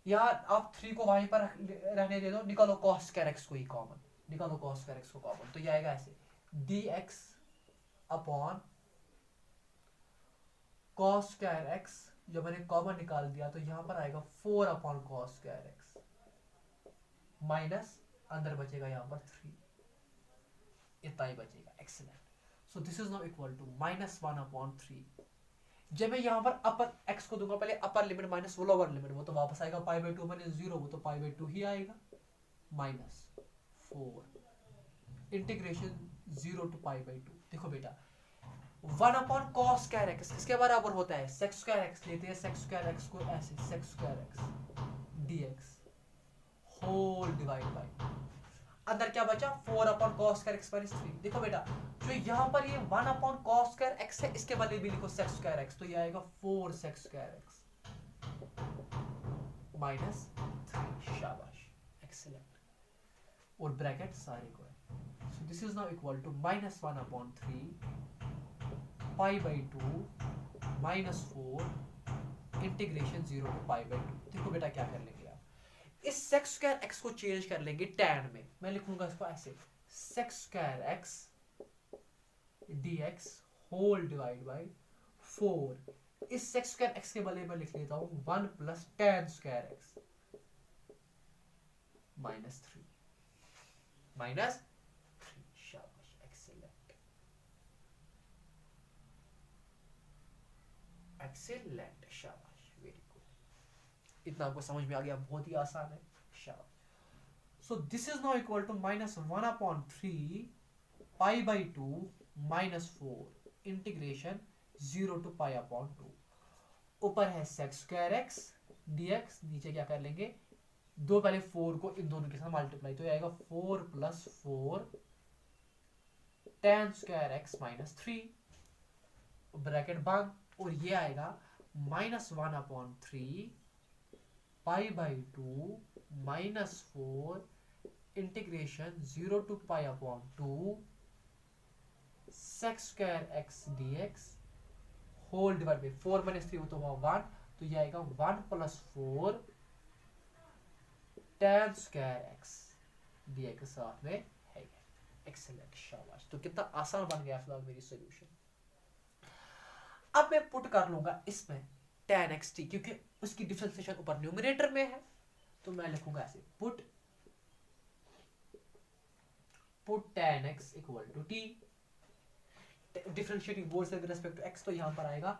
या आप 3 को वहीं पर रहने दे दो, निकालो cos square x को ही कॉमन, निकालो cos square x को कॉमन, तो ये आएगा ऐसे dx upon cos square x, जो मैंने कॉमन निकाल दिया, तो यहां पर आएगा 4 अपॉन cos square x, माइनस अंदर बचेगा यहां पर 3, इतना ही बचेगा, excellent. So this is now equal to -1/3। जब मैं यहां पर अपर x को दूंगा, पहले अपर लिमिट माइनस वो लोअर लिमिट, वो तो वापस आएगा π/2 - 0, वो तो π/2 ही आएगा, -4 इंटीग्रेशन 0 to π/2। देखो बेटा 1/cos square x किसके बराबर होता है, sec square x, लेते हैं sec square x को ऐसे, sec square x dx whole divide by, अंदर क्या बचा 4/cos square x - 3। देखो बेटा जो यहाँ पर ये 1/cos square x है, इसके बदले भी लिखो sec square x, तो ये आएगा 4 sec square x -3, शाबाश, एक्सीलेंट, और ब्रैकेट सारे को है। So this is now equal to -1/3 π/2 -4 integration 0 to π/2। देखो बेटा क्या कर लेंगे आप, इस sec square x को चेंज कर लेंगे tan में, मैं लिखूंगा इसको ऐसे sec square x dx whole divide by 4। इस सेक स्क्वायर एक्स के बदले में लिख लेता हूं 1 plus tan square x minus 3 minus 3। शाबाश, एक्सीलेंट एक्सीलेंट, शाबाश, वेरी गुड। इतना आपको समझ में आ गया, बहुत ही आसान है। शाबाश। So this is now equal to minus 1/3 pi by 2 minus 4 integration 0 to pi upon 2। ऊपर है सेक स्क्वायर एक्स dx, नीचे क्या कर लेंगे, दो पहले 4 को इन दोनों के साथ मल्टीप्लाई, तो ये आएगा 4 plus 4 tan square x minus 3 bracket बंद, और ये आएगा -1/3 pi by 2 minus 4 integration 0 to pi upon 2 sec square x dx whole divide by 4 minus 3 तो हुआ 1, तो ये आएगा 1 plus 4 tan square x dx के साथ में है। एक्सीलेंट, शाबाश। तो कितना आसान बन गया फिलहाल मेरी सॉल्यूशन। अब मैं पुट कर लूंगा इसमें tan x t, क्योंकि उसकी डिफरेंशिएशन ऊपर न्यूमरेटर में है, तो मैं लिखूंगा ऐसे put tan x equal to t, differentiating both with respect to x, तो यहां पर आएगा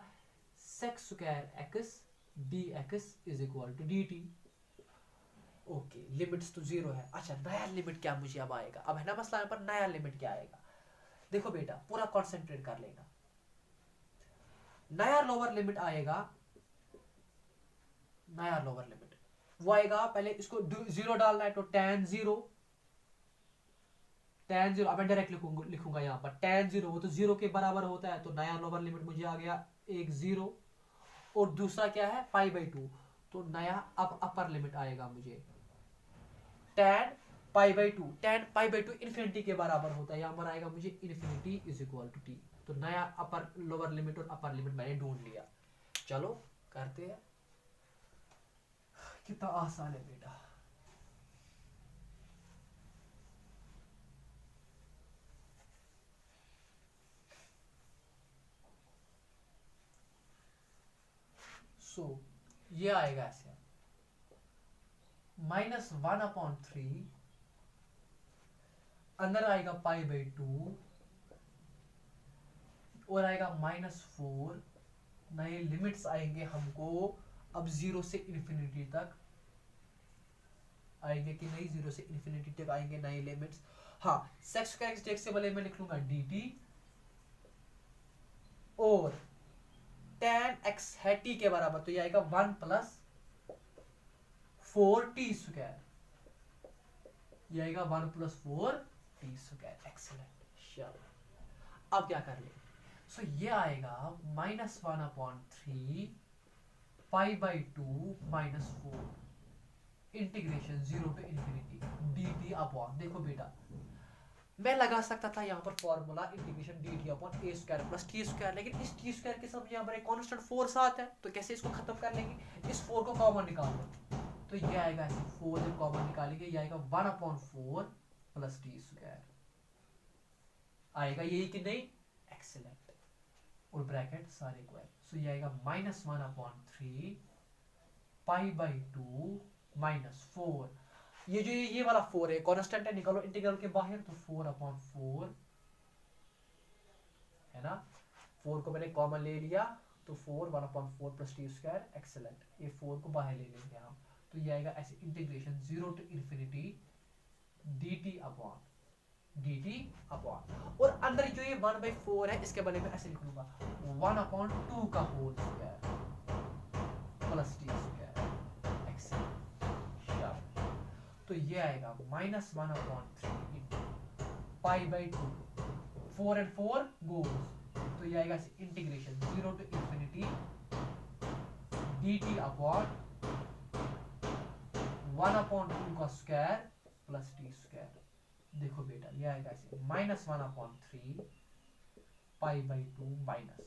sec square x dx is equal to dt। Okay, limits तो 0 है। अच्छा, नया लिमिट क्या मुझे अब आएगा, अब है ना मसला यहाँ पर, नया लिमिट क्या आएगा। देखो बेटा, पूरा कंसंट्रेट कर लेना। नया लोअर लिमिट आएगा, नया लोअर लिमिट वो आएगा, पहले इसको 0 डालना है, तो tan 0 अब मैं डायरेक्ट लिखूंगा यहाँ पर tan 0, वो तो 0 के बराबर होता है, तो नया लोअर लिमिट मुझे आ गया एक 0, और दूसरा क्या है पाई बाई 2, तो नया अब अपर लिमिट आएगा मुझे tan pi by 2, tan pi by 2 infinity के बराबर होता है, यहाँ पर आएगा मुझे infinity is equal to t। तो नया अपर लोअर लिमिट और अपर लिमिट मैंने ढूंढ लिया। चलो करते हैं, कितना आसान है बेटा। सो ये आएगा ऐसे -1/3, अंदर आएगा पाई बाई 2, और आएगा -4। नए लिमिट्स आएंगे हमको अब 0 से इन्फिनिटी तक आएंगे कि नहीं, 0 से इन्फिनिटी तक आएंगे नए लिमिट्स। हाँ, सेक स्क्वायर एक्स dx से बदले मैं लिख लूंगा dt, और tan x है t के बराबर, तो ये आएगा 1 प्लस 4t स्क्वायर, ये आएगा 1 प्लस 4t स्क्वायर। एक्सीलेंट। अब क्या कर ले, सो ये आएगा -1/3 pi by 2 minus 4 integration 0 to infinity dt upon, देखो बेटा मैं लगा सकता था यहाँ पर formula integration dt upon a square plus t square, लेकिन इस t स्क्वायर के साथ यहाँ पर एक कांस्टेंट 4 साथ है, तो कैसे इसको खत्म कर लेंगे, इस 4 को कॉमन निकाल लो, तो ये आएगा ऐसे 4 जब कॉमन निकालेंगे, ये आएगा 1/4 प्लस t स्क्वायर आएगा, यही कि नहीं। एक्सीलेंट, और ब्रैकेट सारे को है, सो ये आएगा -1/3 पाई बाई 2 माइनस 4, ये जो ये वाला 4 है कांस्टेंट है, निकालो इंटीग्रल के बाहर, तो 4/4 है ना, 4 को मैंने कॉमन ले लिया, तो 4 1/4 प्लस टी स्क्वायर। एक्सीलेंट, ये 4 को बाहर ले लेंगे हम, तो ये आएगा ऐसे integration 0 to infinity dt upon, और अंदर जो ये 1/4 है इसके बदले में ऐसे लिख लूंगा 1/2 का whole square plus t square. Excellent, तो ये आएगा -1/3 पाई बाई 2, 4 and 4 गोज, तो ये आएगा integration 0 to infinity dt upon 1/2 का स्क्वायर प्लस टी स्क्वायर। देखो बेटा ये आएगा ऐसे -1/3 पाई बाई 2 माइनस,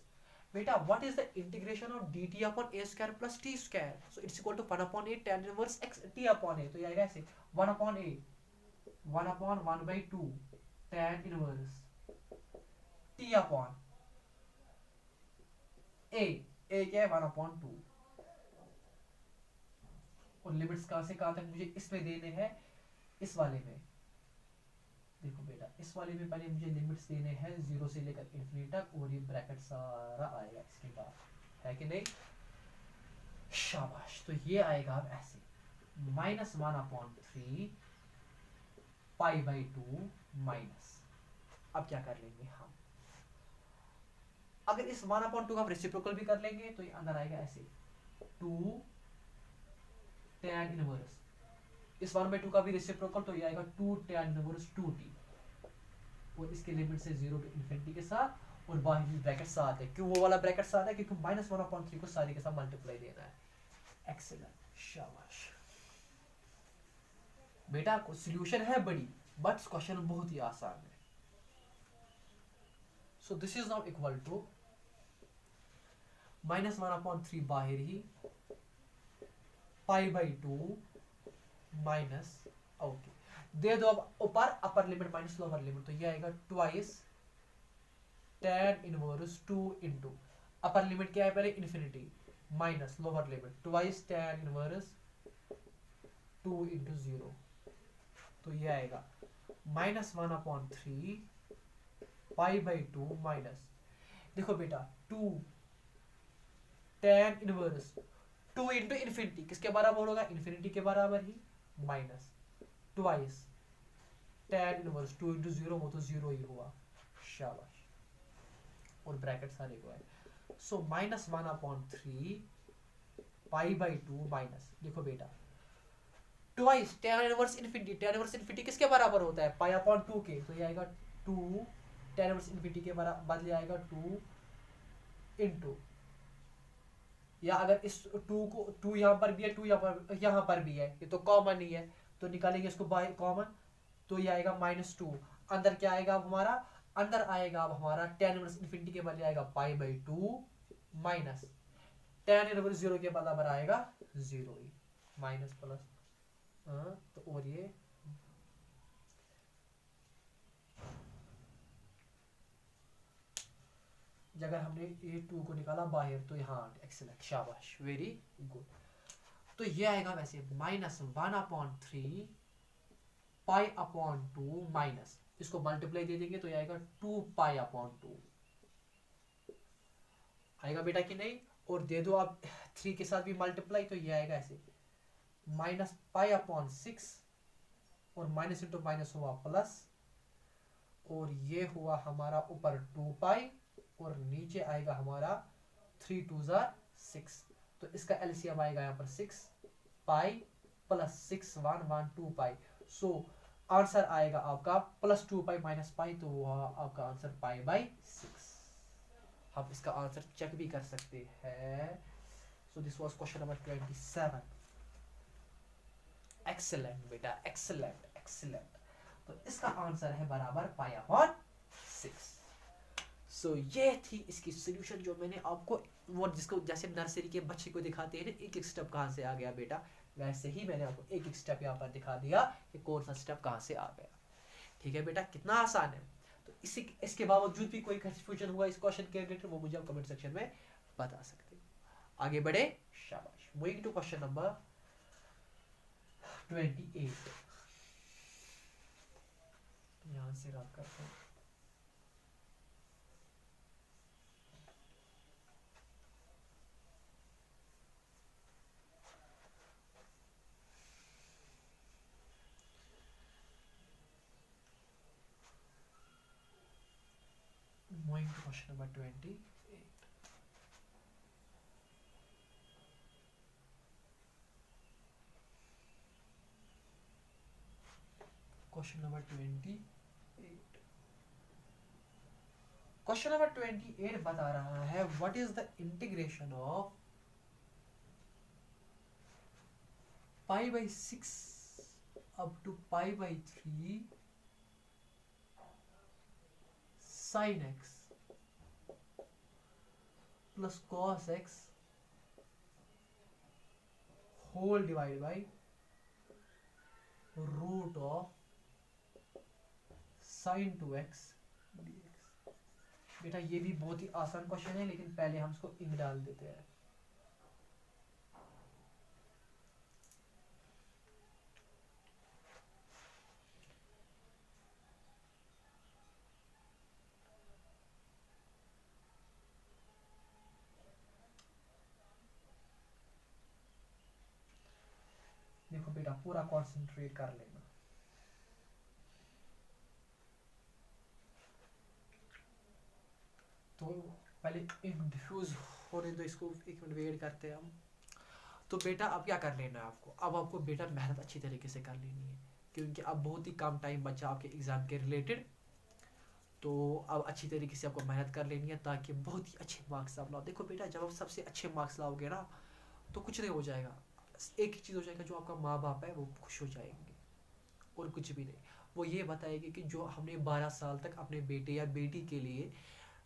बेटा what is the integration of dt upon a square plus t square, so it's equal to 1/a tan inverse x t upon a, तो ये आएगा ऐसे 1/a 1/1/2 tan inverse t upon a क्या है 1/2, और लिमिट्स कहां से कहां तक मुझे इसमें देने हैं, इस वाले में। देखो बेटा इस वाले में पहले मुझे लिमिट्स देने हैं 0 से लेकर इन्फिनिटी तक, और ये ब्रैकेट सारा आएगा इसके बाद, है कि नहीं? शाबाश। तो ये आएगा अब ऐसे -1/3 π/2 माइनस, अब क्या कर लेंगे हम, अगर इस 1/2 का रेसिप्रोकल भी कर लेंगे तो ये अंदर आएगा ऐसे 2 tan इनवर्स, इस 1/2 का भी रेसिप्रोकल तो ये आएगा 2 tan इनवर्स 2t, और इसके लिमिट से 0 टू इन्फिनिटी के साथ, और बाहर ब्रैकेट साथ है, क्यों वो वाला ब्रैकेट साथ है, क्योंकि -1/3 को सारे के साथ मल्टीप्लाई देना है। एक्सीलेंट, शाबाश बेटा। सॉल्यूशन है बड़ी, बट क्वेश्चन बहुत ही आसान है। So this is now equal to -1/3 बाहर ही π/2 माइनस, ओके दे दो अब ऊपर अपर लिमिट माइनस लोअर लिमिट, तो ये आएगा twice tan inverse 2 into upper limit क्या है पहले infinity, minus lower limit twice tan inverse 2 into 0, तो ये आएगा -1/3 π/2 माइनस, देखो बेटा 2 tan इनवर्स 2 इंटू इन्फिनिटी किसके बराबर होगा, इन्फिनिटी के बराबर ही, minus twice tan inverse 2 into 0, वो तो 0 ही हुआ, शाबाश, और ब्रैकेट सारे को है। सो -1/3 π/2 माइनस, देखो बेटा ट्वाइस tan इनवर्स इन्फिनिटी किसके बराबर होता है, π/2 के, तो ये आएगा 2 tan इनवर्स इन्फिनिटी के बदले आएगा 2 इंटू, या अगर इस 2 को 2 यहाँ पर भी है 2 यहाँ पर भी है, ये तो कॉमन ही है, तो निकालेंगे इसको बाहर कॉमन, तो ये आएगा -2, अंदर क्या आएगा अब हमारा, अंदर आएगा अब हमारा tan इनवर्स इन्फिनिटी के बदले आएगा π/2 माइनस tan इनवर्स 0 के बराबर आएगा 0 ही, माइनस प्लस, तो और ये अगर हमने ये 2 को निकाला बाहर तो यहाँ एक्सीलेंट, शाबाश, वेरी गुड। तो ये आएगा वैसे -1/3 π/2 माइनस, इसको मल्टीप्लाई दे देंगे तो ये आएगा 2 π/2 आएगा बेटा कि नहीं, और दे दो आप 3 के साथ भी मल्टीप्लाई, तो ये आएगा ऐसे -π/6, और माइनस इंटू माइनस हुआ प्लस, और ये हुआ हमारा ऊपर 2π, और नीचे आएगा हमारा 3 2 6, तो इसका एलसीएम आएगा यहाँ पर 6π प्लस 6 1 1 2π, सो आंसर आएगा आपका +2π माइनस π, तो वो आपका आंसर π/6। हम इसका आंसर चेक भी कर सकते हैं। So this was question number 27। Excellent बेटा, एक्सीलेंट एक्सीलेंट। तो इसका आंसर है बराबर π/6। सो ये थी इसकी सॉल्यूशन, जो मैंने आपको वो जिसको जैसे नर्सरी के बच्चे को दिखाते हैं ना एक एक स्टेप कहाँ से आ गया बेटा, वैसे ही मैंने आपको एक एक स्टेप यहाँ पर दिखा दिया कि कौन सा स्टेप कहाँ से आ गया। ठीक है बेटा, कितना आसान है। तो इसके बावजूद भी कोई कंफ्यूजन हुआ इस क्वेश्चन के रिलेटेड, वो मुझे आप कमेंट सेक्शन में बता सकते हैं। आगे बढ़े, शाबाश। Moving to question number 28। यहाँ से रब करते हैं। Moving to question number 28. Question number 28. Question number 28 बता रहा है what is the integration of π/6 up to π/3 sin x plus cos x whole divided by root of sin 2x dx। बेटा ये भी बहुत ही आसान क्वेश्चन है, लेकिन पहले हम इसको इंक डाल देते हैं। देखो बेटा पूरा कंसंट्रेट कर लेना। तो पहले इंक डिफ्यूज होने दो, इसको एक मिनट वेट करते हैं हम। तो बेटा अब क्या कर लेना है आपको, अब आपको बेटा मेहनत अच्छी तरीके से कर लेनी है, क्योंकि अब बहुत ही कम टाइम बचा आपके एग्जाम के रिलेटेड। तो अब अच्छी तरीके से आपको मेहनत कर लेनी है ताकि बहुत ही अच्छे मार्क्स आप लाओ। देखो बेटा जब आप सबसे अच्छे मार्क्स लाओगे ना तो कुछ नहीं हो जाएगा, एक ही चीज़ हो जाएगा, जो आपका माँ बाप है वो खुश हो जाएंगे, और कुछ भी नहीं। वो ये बताएंगे कि जो हमने 12 साल तक अपने बेटे या बेटी के लिए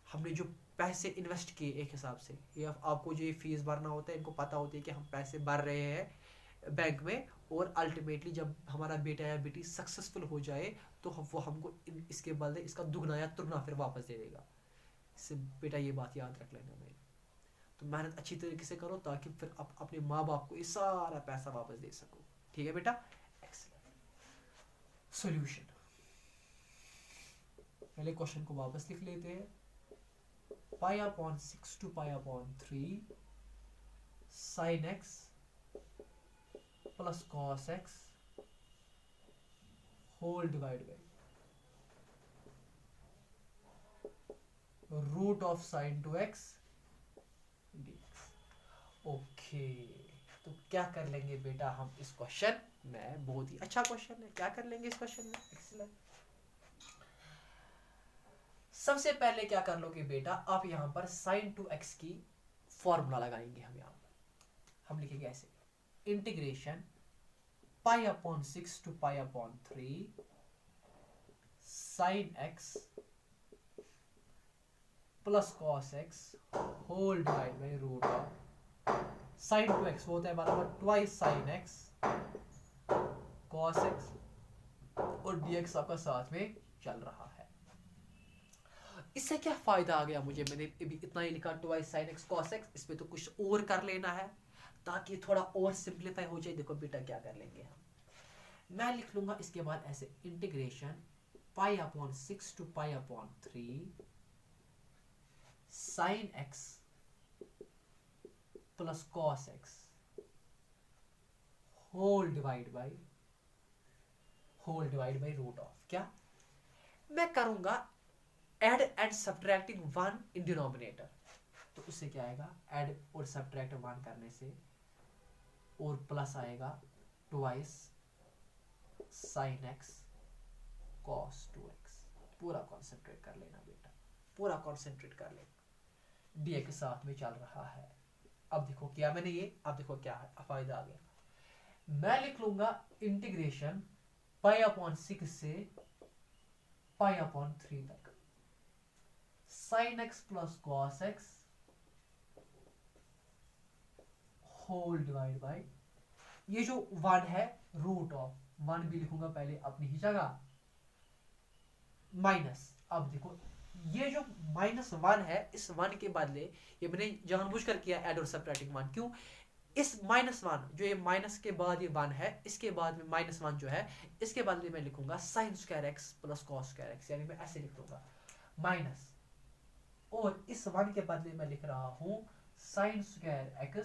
हमने जो पैसे इन्वेस्ट किए, एक हिसाब से ये आपको जो ये फीस भरना होता है, इनको पता होता है कि हम पैसे भर रहे हैं बैंक में, और अल्टीमेटली जब हमारा बेटा या बेटी सक्सेसफुल हो जाए तो वो हमको इसके बदले इसका दुगना या तुगना फिर वापस दे देगा। इससे बेटा ये बात याद रख लेना मेरी। तो मेहनत अच्छी तरीके से करो ताकि फिर आप अपने माँ बाप को ये सारा पैसा वापस दे सको। ठीक है बेटा, एक्सीलेंट। सॉल्यूशन, पहले क्वेश्चन को वापस लिख लेते हैं। Pi upon 6 to pi upon 3 sin x plus cos x whole divide by root of sin 2x dx। Okay, तो क्या कर लेंगे बेटा हम इस क्वेश्चन में, बहुत ही अच्छा क्वेश्चन है, क्या कर लेंगे इस क्वेश्चन में, एक्सीलेंट। सबसे पहले क्या कर लोगे बेटा, आप यहां पर sin 2x की फॉर्मूला लगाएंगे। हम यहां पर हम लिखेंगे ऐसे, integration pi upon 6 to pi upon 3 sin x plus cos x whole divide by root of sin 2x वो होता है बराबर twice sin x cos x, और dx आपका साथ में चल रहा है। इससे क्या फायदा आ गया मुझे, मैंने अभी इतना ही लिखा twice sin x cos x, इस पे तो कुछ और कर लेना है ताकि थोड़ा और सिंप्लीफाई हो जाए। देखो बेटा क्या कर लेंगे हम, मैं लिख लूंगा इसके बाद ऐसे, integration pi upon 6 to pi upon 3 sin x plus cos x whole divide by root of, क्या मैं करूंगा add and subtracting 1 in denominator. तो उससे क्या आएगा, एड और सब्ट्रैक्ट 1 करने से, और प्लस आएगा twice sin x cos 2x। पूरा कॉन्सेंट्रेट कर लेना बेटा, पूरा कॉन्सेंट्रेट कर लेना, dx के साथ में चल रहा है। अब देखो क्या मैंने ये, अब देखो क्या है फायदा आ गया। मैं लिख लूंगा इंटीग्रेशन पाई अपॉन 6 से पाई अपॉन 3 तक sin x plus cos x whole divide by, ये जो 1 है रूट ऑफ 1 भी लिखूंगा पहले अपनी ही जगह, माइनस। अब देखो ये जो -1 है, इस 1 के बदले ये मैंने जानबूझकर किया ऐड और सब्ट्रैक्टिंग 1, क्यों, इस -1 जो ये माइनस के बाद ये 1 है, इसके बाद में -1 जो है, इसके बदले मैं लिखूंगा sin square x plus cos square x, यानी मैं ऐसे लिख दूंगा माइनस, और इस 1 के बदले मैं लिख रहा हूं sin square x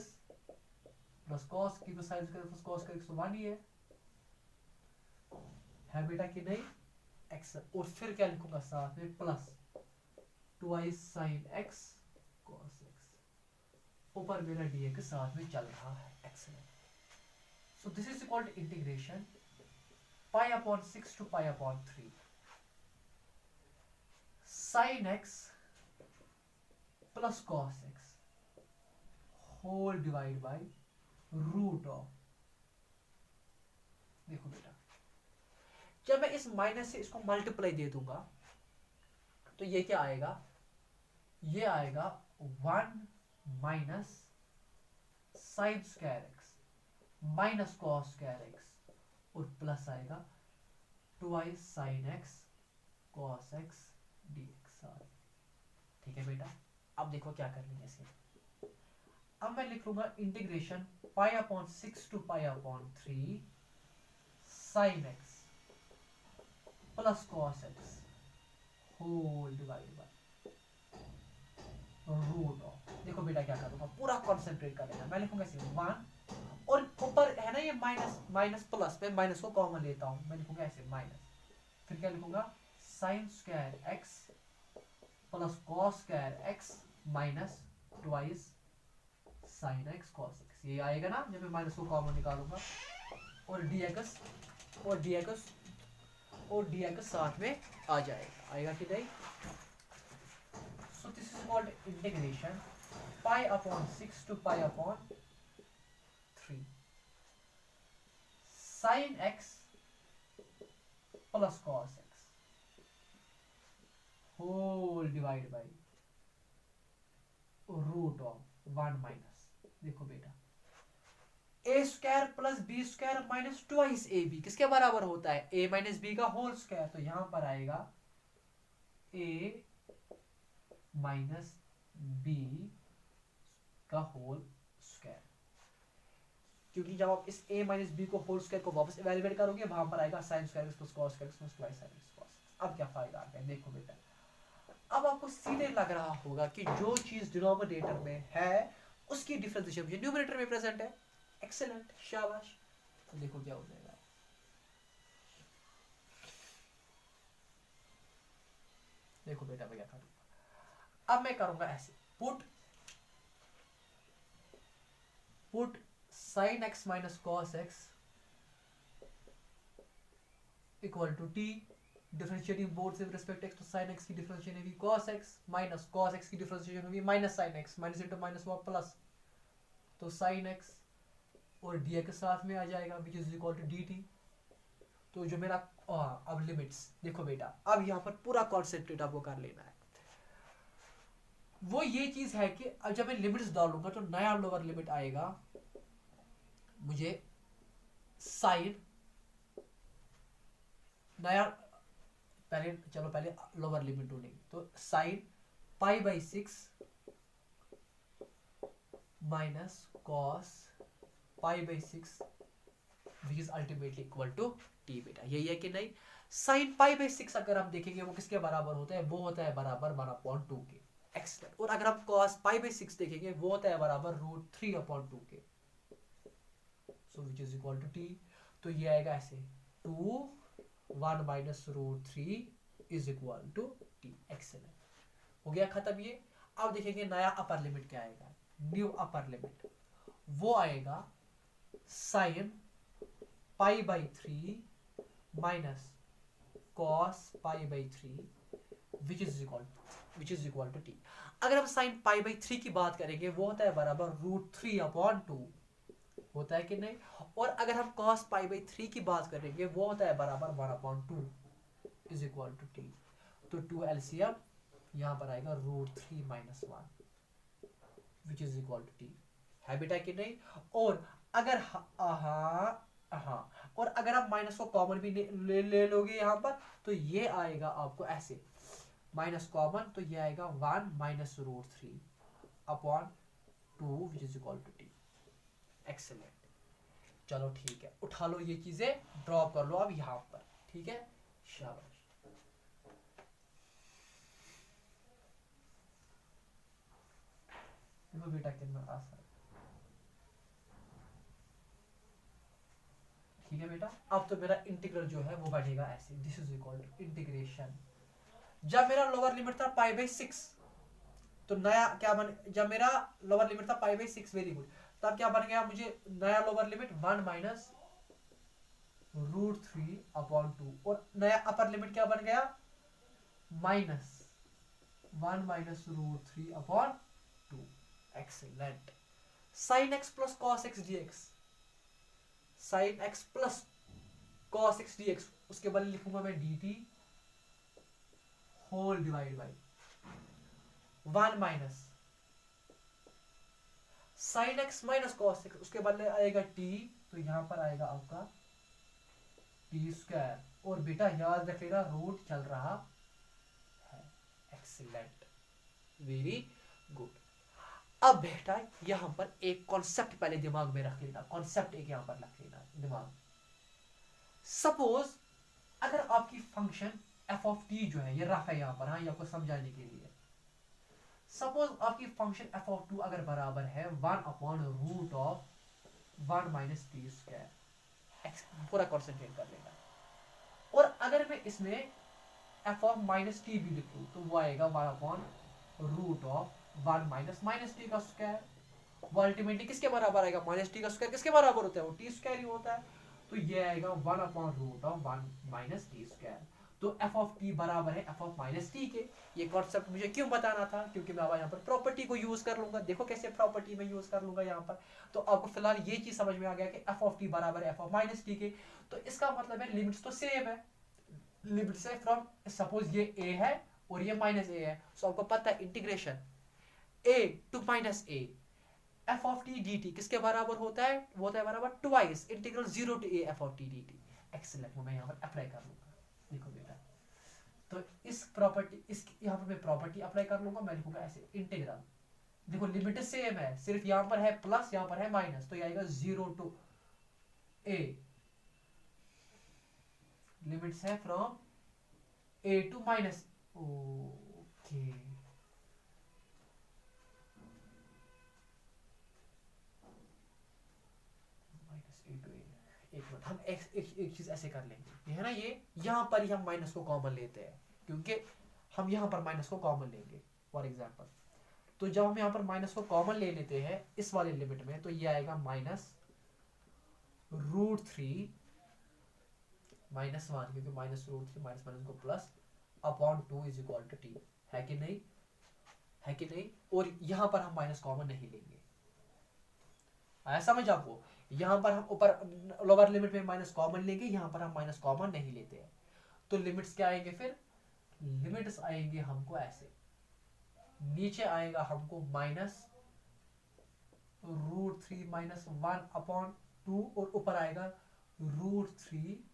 plus cos, की तो sin square plus cos square x 1 ही है बेटा कि नहीं, x। और फिर क्या लिखूंगा साथ में, plus twice sin x cos x, ऊपर मेरा dx के साथ में चल रहा है, excellent. So this is equal to integration pi upon 6 to pi upon 3 sin x plus cos x whole divide by root of. देखो बेटा जब मैं इस माइनस से इसको मल्टीप्लाई दे दूंगा तो ये क्या आएगा, ये आएगा 1 minus sine square x minus cos square x, और प्लस आएगा twice sine x cos x dx। ठीक है बेटा, अब देखो क्या कर लेंगे इसे। अब मैं लिख लूंगा integration pi upon 6 to pi upon 3 sine x plus cos x whole divide by root of. देखो बेटा क्या करूंगा, पूरा कॉन्सेंट्रेट कर लेना। मैं लिखूंगा इसे 1 और ऊपर है ना ये माइनस माइनस प्लस, मैं माइनस को कॉमन लेता हूं, मैं लिखूंगा ऐसे माइनस, फिर क्या लिखूंगा sign square x plus cos square x minus twice sine x cos x, ये आएगा ना जब मैं माइनस को कॉमन निकालूंगा, और dx और dx और dx साथ में आ जाएगा, आएगा कि नहीं। So this is called integration pi upon 6 to pi upon 3 sine x plus cos x whole divide by root of 1 minus, देखो बेटा a square plus b square minus twice a b किसके बराबर होता है, ए माइनस बी का होल स्क्वायर, तो यहां पर आएगा ए माइनस बी का होल स्क्वायर, क्योंकि जब आप इस a माइनस बी को होल स्क्वायर को वापस इवैल्यूएट करोगे वहां पर आएगा sine square plus cos square plus twice sine x cos. अब क्या फायदा आ गया, देखो बेटा अब आपको सीधे लग रहा होगा कि जो चीज डिनोमिनेटर में है उसकी डिफरेंशिएशन मुझे न्यूमरेटर में प्रेजेंट है। एक्सीलेंट, शाबाश। तो देखो क्या हो जाएगा, देखो बेटा मैं क्या करूंगा, अब मैं करूंगा ऐसे put sine x minus cos x equal to t, differentiating both with respect x, तो साइन एक्स की डिफरेंशिएशन होगी cos x minus cos x की डिफरेंशिएशन होगी minus sine x, minus into minus हुआ प्लस, तो साइन एक्स और डी एक्स साथ में आ जाएगा which is equal to d t. तो जो मेरा अब लिमिट्स देखो बेटा, अब यहाँ पर पूरा कॉन्सेंट्रेट आपको कर लेना है। वो ये चीज है कि अब जब मैं लिमिट्स डालूंगा तो नया लोअर लिमिट आएगा मुझे साइन, नया पहले लोअर लिमिट ढूंढेंगे, तो sine pi by 6 minus cos pi by 6 which is ultimately equal to t. बेटा यही है कि नहीं, साइन पाई बाई 6 अगर आप देखेंगे वो किसके बराबर होता है, वो होता है बराबर 1/2 के। एक्सलेंट। और अगर आप कॉस पाई बाई 6 देखेंगे वो होता है बराबर √3/2 के, so which is equal to t. तो ये आएगा ऐसे 2 1 minus √3 is equal to t. Excellent, हो गया खत्म ये। अब देखेंगे नया अपर लिमिट क्या आएगा, न्यू अपर लिमिट वो आएगा sine pi by 3 minus cos pi by 3 which is equal to t. अगर हम साइन पाई बाई 3 की बात करेंगे वो होता है बराबर √3/2, होता है कि नहीं। और अगर हम cos पाई बाई 3 की बात करेंगे वो होता है बराबर 1/2 इज इक्वल टू टी। तो 2 एलसीएम यहाँ पर आएगा √3 - 1 which is equal to t, है बेटा कि नहीं। और अगर और अगर आप माइनस को कॉमन भी ले लोगे यहाँ पर तो ये आएगा आपको ऐसे माइनस कॉमन, तो ये आएगा 1 minus √3/2 which is equal to t. Excellent, चलो ठीक है, उठा लो ये चीजें, ड्रॉप कर लो अब यहाँ पर, ठीक है, शाबाश। देखो बेटा कितना आसान, ठीक है बेटा। अब तो मेरा इंटीग्रल जो है वो बढ़ेगा ऐसे, this is equal to integration, जब मेरा लोअर लिमिट था पाई बाई 6 तो नया क्या बन, जब मेरा लोअर लिमिट था पाई बाई 6 वेरी गुड, तब क्या बन गया मुझे नया लोअर लिमिट 1 माइनस √3/2 और नया अपर लिमिट क्या बन गया minus 1 minus √3/2। Excellent. Sine x plus cos x dx, sine x plus cos x dx, उसके बदले लिखूंगा मैं dt whole divide by 1 minus sine x minus cos x, उसके बदले आएगा t, तो यहां पर आएगा आपका टी स्क्वायर, और बेटा याद रख लेना रूट चल रहा है। Excellent, very good. अब बेटा यहां पर एक कॉन्सेप्ट पहले दिमाग में रख लेना, कॉन्सेप्ट एक यहां पर रख लेना दिमाग। सपोज अगर आपकी फंक्शन एफ ऑफ टी जो है, ये रफ है यहां पर, हाँ, ये आपको समझाने के लिए। सपोज आपकी फंक्शन एफ ऑफ टू अगर बराबर है 1/√1 माइनस टी स्क्वायर, पूरा कॉन्सेंट्रेट कर लेना। और अगर मैं इसमें एफ ऑफ माइनस टी भी लिखूं तो वो आएगा 1/√1 माइनस टी का स्क्वायर। वो अल्टीमेटली किसके बराबर आएगा? माइनस टी का स्क्वायर किसके बराबर होता है? वो टी स्क्वायर ही होता है। तो ये आएगा 1/√1 माइनस टी स्क्वायर। तो एफ ऑफ टी बराबर है एफ ऑफ माइनस टी के। ये कॉन्सेप्ट मुझे क्यों बताना था? क्योंकि मैं अब यहाँ पर प्रॉपर्टी को यूज कर लूंगा। देखो कैसे प्रॉपर्टी में यूज कर लूंगा यहाँ पर। तो आपको फिलहाल ये चीज समझ में आ गया कि एफ ऑफ टी बराबर है एफ ऑफ माइनस टी के। तो इसका मतलब है लिमिट्स तो सेम है। लिमिट्स है फ्रॉम, सपोज ये a है और ये माइनस a है, सो आपको पता है integration a to minus a f of t d t किसके बराबर होता है? वो होता है बराबर twice integral 0 to a f of t d t. Excellent, मैं यहाँ पर अप्लाई कर लूंगा। देखो बेटा, तो इस प्रॉपर्टी, इस यहाँ पर मैं प्रॉपर्टी अप्लाई कर लूंगा। मैं लिखूंगा ऐसे इंटीग्रल, देखो लिमिट सेम है, सिर्फ यहाँ पर है प्लस, यहाँ पर है माइनस, तो ये आएगा 0 टू a, लिमिट्स है from a to minus. Okay, एक मिनट, हम एक चीज ऐसे कर लेंगे, ये है ना, ये यहाँ पर ही हम माइनस को कॉमन लेते हैं, क्योंकि हम यहाँ पर माइनस को कॉमन लेंगे फॉर एग्जांपल। तो जब हम यहाँ पर माइनस को कॉमन ले लेते हैं इस वाले लिमिट में, तो ये आएगा -√3 -1, क्योंकि -√3 माइनस माइनस को plus upon 2 is equal to t. है कि नहीं? है कि नहीं? और यहाँ पर हम माइनस कॉमन नहीं लेंगे। आया समझ आपको? यहाँ पर हम ऊपर लोअर लिमिट में माइनस कॉमन लेंगे, यहाँ पर हम माइनस कॉमन नहीं लेते हैं। तो लिमिट्स क्या आएंगे फिर? लिमिट्स आएंगे हमको ऐसे, नीचे आएगा हमको -√3 -1 अपॉन 2 और ऊपर आएगा √3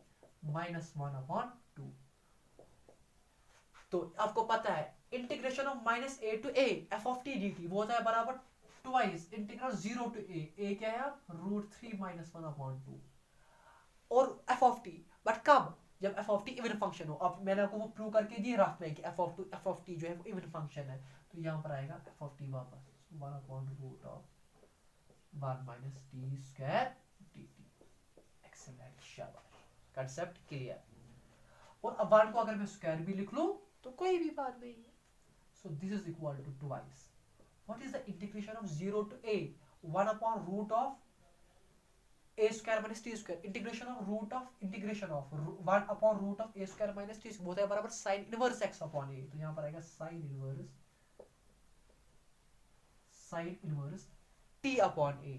-1/2। तो आपको पता है integration of -a to a f of t d t वो होता है बराबर ट्वाइस इंटीग्रल 0 टू a क्या है? √3 -1/2 और एफ ऑफ टी। बट कब? जब F of T even function हो। अब मैंने आपको वो प्रूव करके दी रफ में कि एफ ऑफ टी जो है वो इवन फंक्शन है। तो यहाँ पर आएगा एफ ऑफ टी वापस 1/√1 minus t square D t. Excellent, शाबाश, कंसेप्ट क्लियर। और अब 1 को अगर मैं स्क्वायर भी लिख लूं तो कोई भी बात नहीं है। So this is equal to twice. What is the integration of 0 to a? 1/√of a square minus t square, integration of 1/√of a square minus t square, वो है बराबर sin inverse x upon a। तो यहाँ पर आएगा sin inverse t upon a।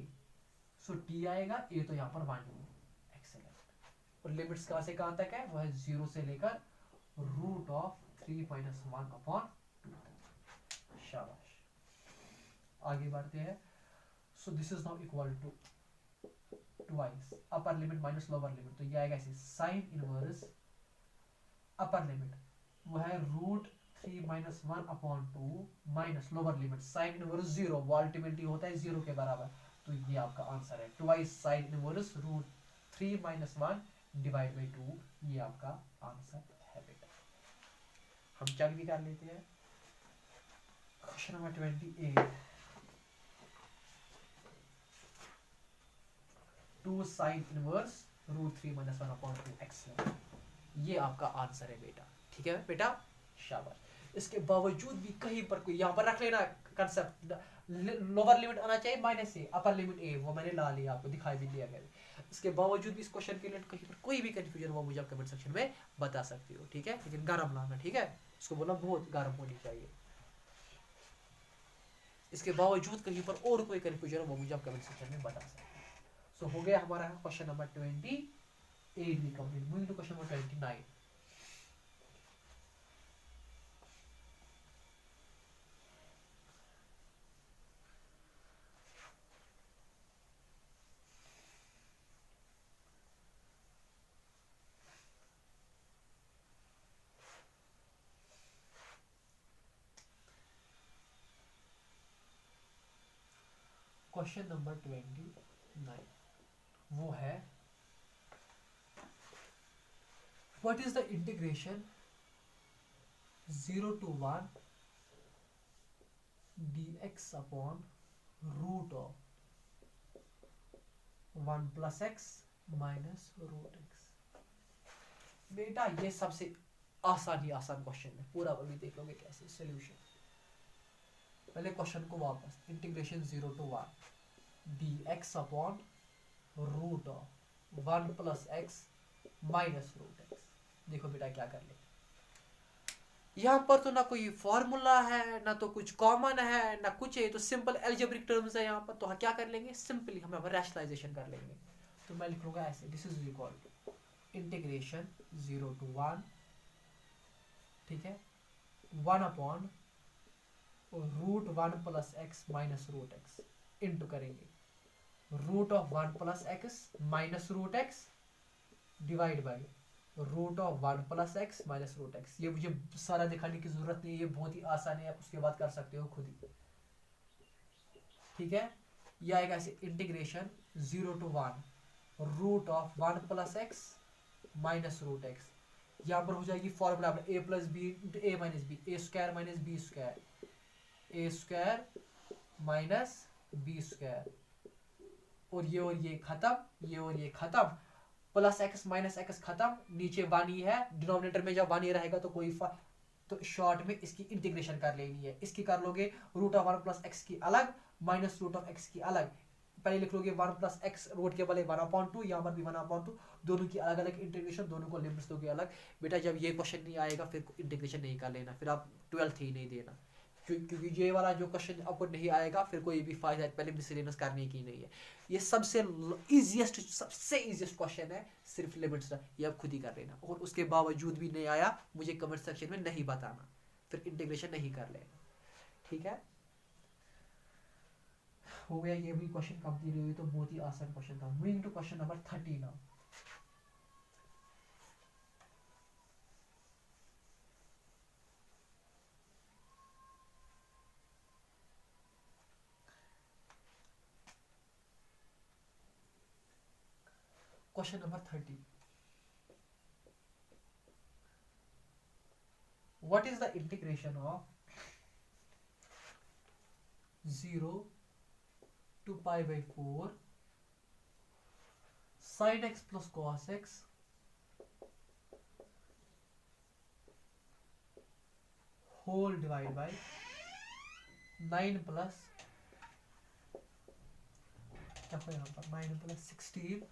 So t आएगा, a तो यहाँ पर 1 है। एक्सीलेंट। और लिमिट्स कहाँ से कहाँ तक है? वो है 0 से लेकर √3 -1 अपॉन 2। शाबाश, आगे बढ़ते हैं। So this is now equal to twice upper limit minus lower limit. तो ये आएगा ऐसे साइन इनवर्स अपर लिमिट वो है √3 -1 upon 2 minus lower limit sine inverse 0, वो अल्टीमेटली होता है 0 के बराबर। तो ये आपका आंसर है twice sine inverse √3 -1 divide by 2। ये आपका आंसर है बेटा। हम चेक भी कर लेते हैं। Question number 28, 2 sine inverse √3 -1 upon 2। Excellent, ये आपका आंसर है बेटा। ठीक है बेटा, शाबाश। इसके बावजूद भी कहीं पर कोई, यहाँ पर रख लेना कंसेप्ट, लोअर लिमिट आना चाहिए माइनस से, अपर लिमिट a, वो मैंने ला लिया, आपको दिखाई भी दिया गया। इसके बावजूद भी इस क्वेश्चन के लिए कहीं पर कोई भी कंफ्यूजन हो मुझे आप कमेंट सेक्शन में बता सकती हो। ठीक है, लेकिन गरम लाना, ठीक है, इसको बोला बहुत गर्म होनी चाहिए। इसके बावजूद कहीं पर और कोई कंफ्यूजन हो वो मुझे आप कमेंट सेक्शन में बता सकते हो। सो हो गया हमारा क्वेश्चन नंबर 28 भी complete. Moving to question number 29। Question number 29 वो है what is the integration 0 to 1 dx upon root of 1 plus x minus root x। बेटा ये सबसे आसान क्वेश्चन है, पूरा अभी देख लोगे कैसे सोल्यूशन। पहले क्वेश्चन को वापस, integration 0 to 1 dx upon root of 1 plus x minus root x। देखो बेटा क्या कर ले, यहाँ पर तो ना कोई फॉर्मूला है ना तो कुछ कॉमन है ना कुछ है, तो सिंपल एल्जेब्रिक टर्म्स है यहाँ पर। तो हम क्या कर लेंगे, सिंपली हम रैशनलाइजेशन कर लेंगे। तो मैं लिख लूंगा ऐसे, this is equal to integration 0 to 1, ठीक है, 1 upon root 1 plus x minus root x into करेंगे root of 1 plus x minus root x divide by root of 1 plus x minus root x। ये मुझे सारा दिखाने की जरूरत नहीं है, ये बहुत ही आसान है, आप उसके बाद कर सकते हो खुद ही, ठीक है। ये आएगा ऐसे integration 0 to 1 root of 1 plus x minus root x। यहाँ पर हो जाएगी formula a plus b into a minus b, a square minus b square, a square minus b square, और ये खत्म, ये और ये खत्म, प्लस एक्स माइनस एक्स खत्म, नीचे 1 ही है, डिनोमिनेटर में जब 1 ही रहेगा तो कोई तो शॉर्ट में इसकी इंटीग्रेशन कर लेनी है। इसकी कर लोगे रूट ऑफ 1 प्लस एक्स की अलग माइनस रूट ऑफ एक्स की अलग। पहले लिख लोगे 1 प्लस एक्स रूट के बले 1/2, यहाँ पर भी 1/2, दोनों की अलग अलग इंटीग्रेशन, दोनों को लिमिट्स दोगे अलग। बेटा जब ये क्वेश्चन नहीं आएगा फिर इंटीग्रेशन नहीं कर लेना, फिर आप 12th ही नहीं देना, क्योंकि ये वाला जो क्वेश्चन आपको नहीं आएगा फिर कोई भी फायदा पहले मिसलेनियस करने की नहीं है। ये सबसे इजीएस्ट क्वेश्चन है, सिर्फ लिमिट्स, ये आप खुद ही कर लेना। और उसके बावजूद भी नहीं आया मुझे कमेंट सेक्शन में नहीं बताना, फिर इंटीग्रेशन नहीं कर लेना, ठीक है। हो गया ये भी क्वेश्चन कंप्लीट हुई, तो बहुत ही आसान क्वेश्चन था। Moving to question number 30 now. Question number 30. What is the integration of 0 to pi by 4 sin x plus cos x whole divided by 9 plus क्या हो यहाँ पर 9 plus 16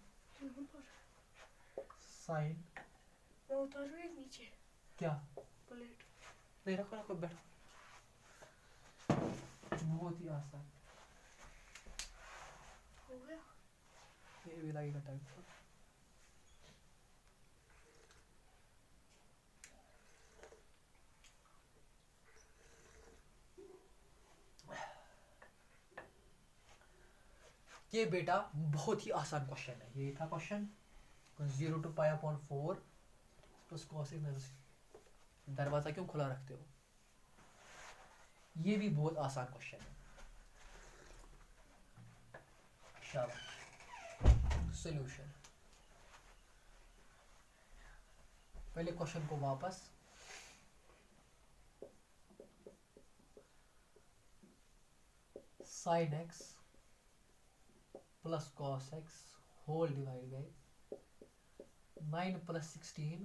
साइन मैं उतारूँ एक नीचे क्या प्लेट नहीं, रखो रखो बैठो, बहुत ही आसान। हो गया। ये भी लगेगा टाइम। ये बेटा बहुत ही आसान क्वेश्चन है, ये था question 0 to pi upon 4 plus cos x। दरवाजा क्यों खुला रखते हो, ये भी बहुत आसान क्वेश्चन है। शाबाश। सॉल्यूशन, पहले क्वेश्चन को वापस, sin x plus cos x whole divide by 9 plus 16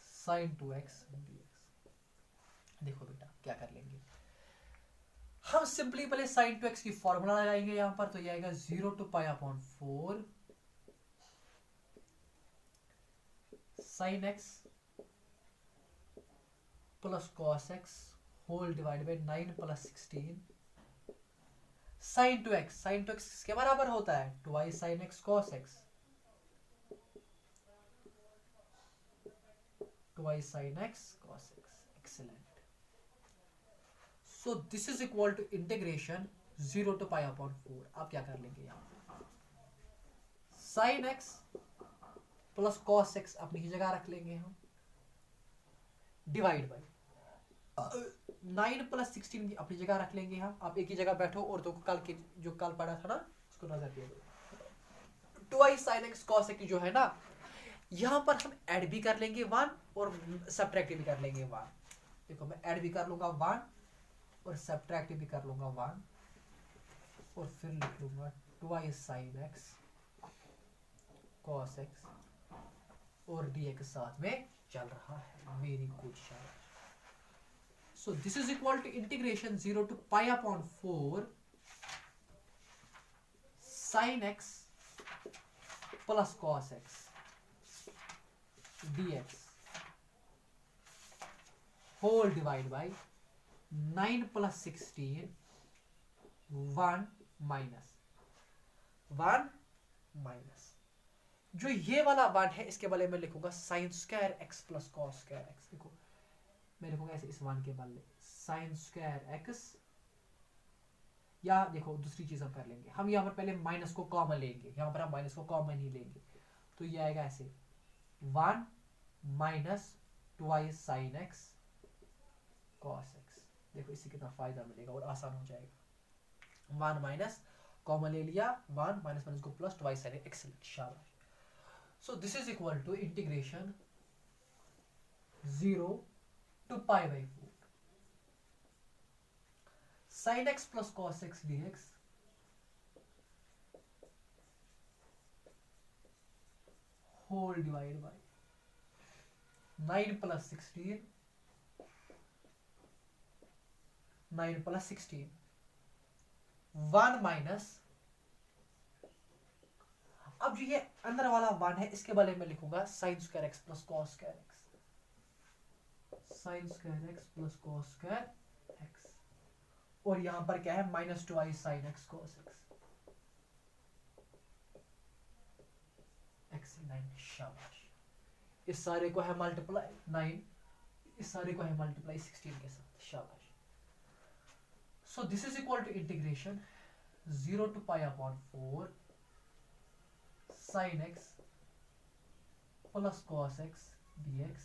sin 2x dx। देखो बेटा क्या कर लेंगे, हम सिंपली पहले sin 2x की फॉर्मूला लगाएंगे यहाँ पर। तो ये आएगा 0 to pi upon 4 sin x plus cos x whole divide by 9 plus 16 sin 2x। sin 2x किसके बराबर होता है, 2i sin x cos x, 2i sin x cos x। Excellent. So this is equal to integration 0 to pi upon 4। आप क्या कर लेंगे यहाँ, sin x plus cos x अपनी ही जगह रख लेंगे हम, डिवाइड बाई 9 + 16 अपनी जगह रख लेंगे हम। आप एक ही जगह बैठो और तो कल के जो कल पढ़ा था ना उसको नजर दे दो। 2i sin x cos x जो है ना, यहाँ पर हम ऐड भी कर लेंगे 1 और सब्ट्रैक्ट भी कर लेंगे 1। देखो मैं ऐड भी कर लूंगा 1 और सब्ट्रैक्ट भी कर लूंगा 1 और फिर लिख लूंगा 2i sin x cos x और dx साथ में चल रहा है। वेरी गुड शाबाश। So this is equal to integration 0 to pi upon 4 sin x plus cos x dx whole divided by 9 plus 16 1 minus जो ये वाला 1 है इसके बदले में लिखूंगा sin square x plus cos square x। देखो मैं लिखूंगा ऐसे इस 1 के बदले sin square x, या देखो दूसरी चीज हम कर लेंगे, हम यहाँ पर पहले माइनस को कॉमन लेंगे, यहाँ पर हम माइनस को कॉमन ही लेंगे तो ये आएगा ऐसे 1 minus 2i sin x cos x। देखो इससे कितना फायदा मिलेगा और आसान हो जाएगा। 1 माइनस कॉमन ले लिया, 1 माइनस माइनस को plus 2i sin x। Excellent शाबाश। So this is equal to integration 0 to pi by 4 sin x plus cos x dx whole divided by 9 plus 16 9 plus 16 1 minus, अब जो ये अंदर वाला 1 है इसके बारे में लिखूंगा sin square x plus cos square x, sin square x plus cos square x, और यहां पर क्या है minus 2i sin x cos x। Excellent शाबाश। इस सारे को है मल्टीप्लाई 9, इस सारे को है मल्टीप्लाई 16 के साथ। शाबाश। So this is equal to integration 0 to pi upon 4 sin x plus cos x dx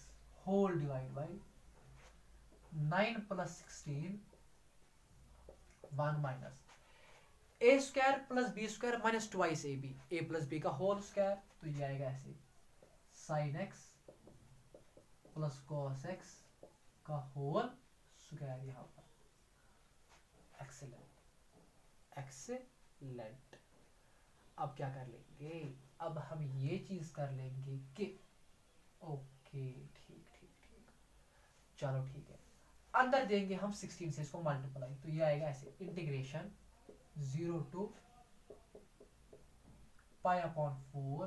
whole divided by 9 plus 16 1 minus a square plus b square minus twice ab, a plus b का होल स्क्वायर, तो ये आएगा ऐसे sin x plus cos x का होल स्क्वायर यहाँ पर। एक्सीलेंट। अब क्या कर लेंगे, अब हम ये चीज कर लेंगे कि ओके ठीक, चलो ठीक है, अंदर देंगे हम 16 से इसको मल्टीप्लाई, तो ये आएगा ऐसे integration 0 to pi upon 4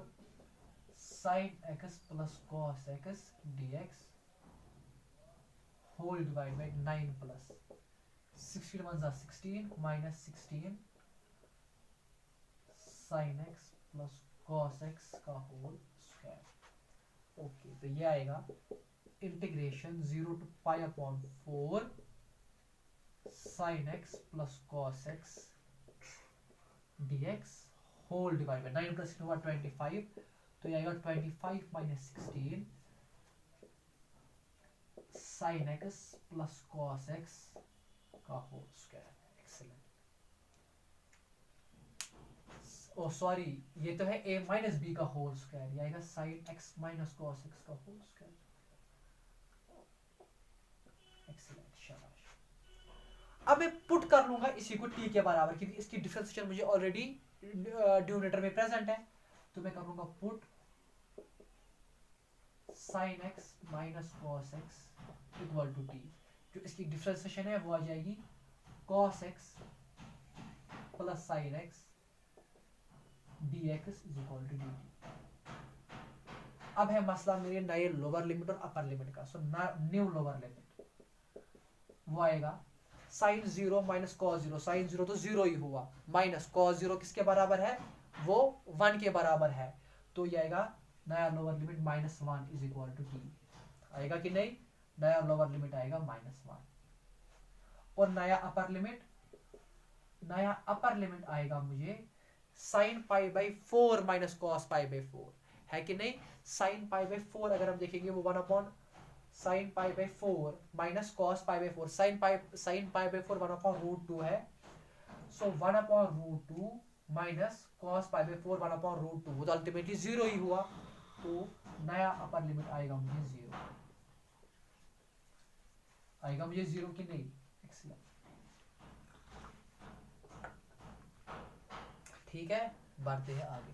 sin x plus cos x dx whole divided by 9 plus 16 ones are 16 minus 16 sin x plus cos x का होल स्क्वायर। ओके तो ये आएगा integration 0 to pi upon 4 sin x plus cos x dx whole divided by 9 plus 16 25, तो ये आएगा 25 minus 16 sin x plus cos x का होल स्क्वायर। एक्सीलेंट। ओ सॉरी, ये तो है a माइनस बी का होल स्क्वायर, ये आएगा sin x minus cos x का होल स्क्वायर। एक्सीलेंट शाबाश। अब मैं पुट कर लूंगा इसी को t के बराबर, क्योंकि इसकी डिफरेंशिएशन मुझे ऑलरेडी डिनोमिनेटर में प्रेजेंट है, तो मैं करूंगा put sin x minus cos x equal to t। जो इसकी डिफरेंशिएशन है वो आ जाएगी cos x plus sin x dx is equal to dt। अब है मसला मेरे नए लोअर लिमिट और अपर लिमिट का। सो न्यू लोअर लिमिट वो आएगा sin 0 माइनस cos 0, sin 0 तो 0 ही हुआ, माइनस cos 0 किसके बराबर है, वो 1 के बराबर है, तो ये आएगा नया lower limit -1 is equal to t। आएगा कि नहीं, नया लोअर लिमिट आएगा -1। और नया अपर लिमिट आएगा मुझे sin pi by 4 minus cos pi by 4, है कि नहीं। sin पाई बाई 4 अगर हम देखेंगे वो 1 upon sine pi by 4 minus cos pi by 4, sign pi by 4 1/√2 है, सो 1/√2 माइनस कॉस पाई बाई 4 1/√2, वो तो अल्टीमेटली 0 ही हुआ, तो नया अपर लिमिट आएगा मुझे 0, आएगा मुझे 0 की नहीं। एक्सीलेंट, ठीक है, बढ़ते हैं आगे।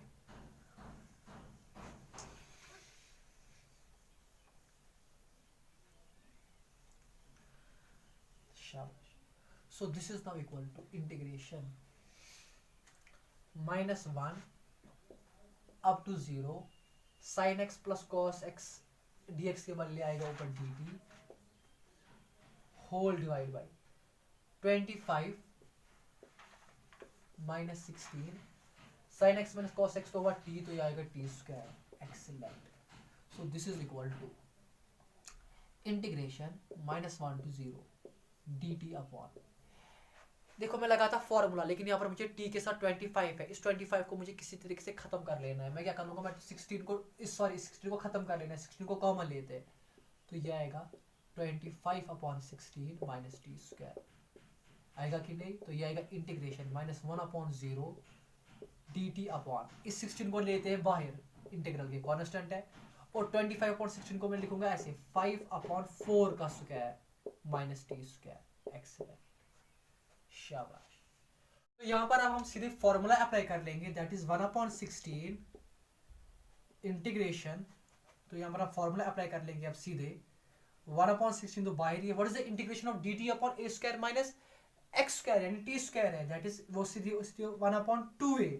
So this is now equal to integration -1 up to 0 sin x plus cos x dx के बदले आएगा ऊपर dt whole divide by 25 minus 16 sin x minus cos x तो होगा t, तो ये आएगा t square. Excellent, so this is equal to integration -1 to 0 dt upon, देखो मैं लगा था फॉर्मूला, लेकिन यहाँ पर मुझे t के साथ 25 है, इस 25 को मुझे किसी तरीके से खत्म कर लेना है। मैं क्या कर लूंगा, मैं 16 को खत्म कर लेना है, 16 को कॉमन लेते हैं, तो ये आएगा 25/16 माइनस टी स्क्वायर, आएगा कि नहीं, तो ये आएगा इंटीग्रेशन -1/0 dt अपॉन, इस 16 को लेते हैं बाहर, इंटीग्रल के कांस्टेंट है, और 25/16 को मैं लिखूंगा ऐसे 5/4 का square minus t square. Excellent, शाबाश। तो यहाँ पर अब हम सीधे फॉर्मूला अप्लाई कर लेंगे, दैट इज 1/16 इंटीग्रेशन, तो यहाँ पर हम फॉर्मूला अप्लाई कर लेंगे अब सीधे 1/16 तो बाहर ही है, what is the integration of dt upon a square minus x square यानी t स्क्वायर है, दैट इज वो सीधे 1/2a,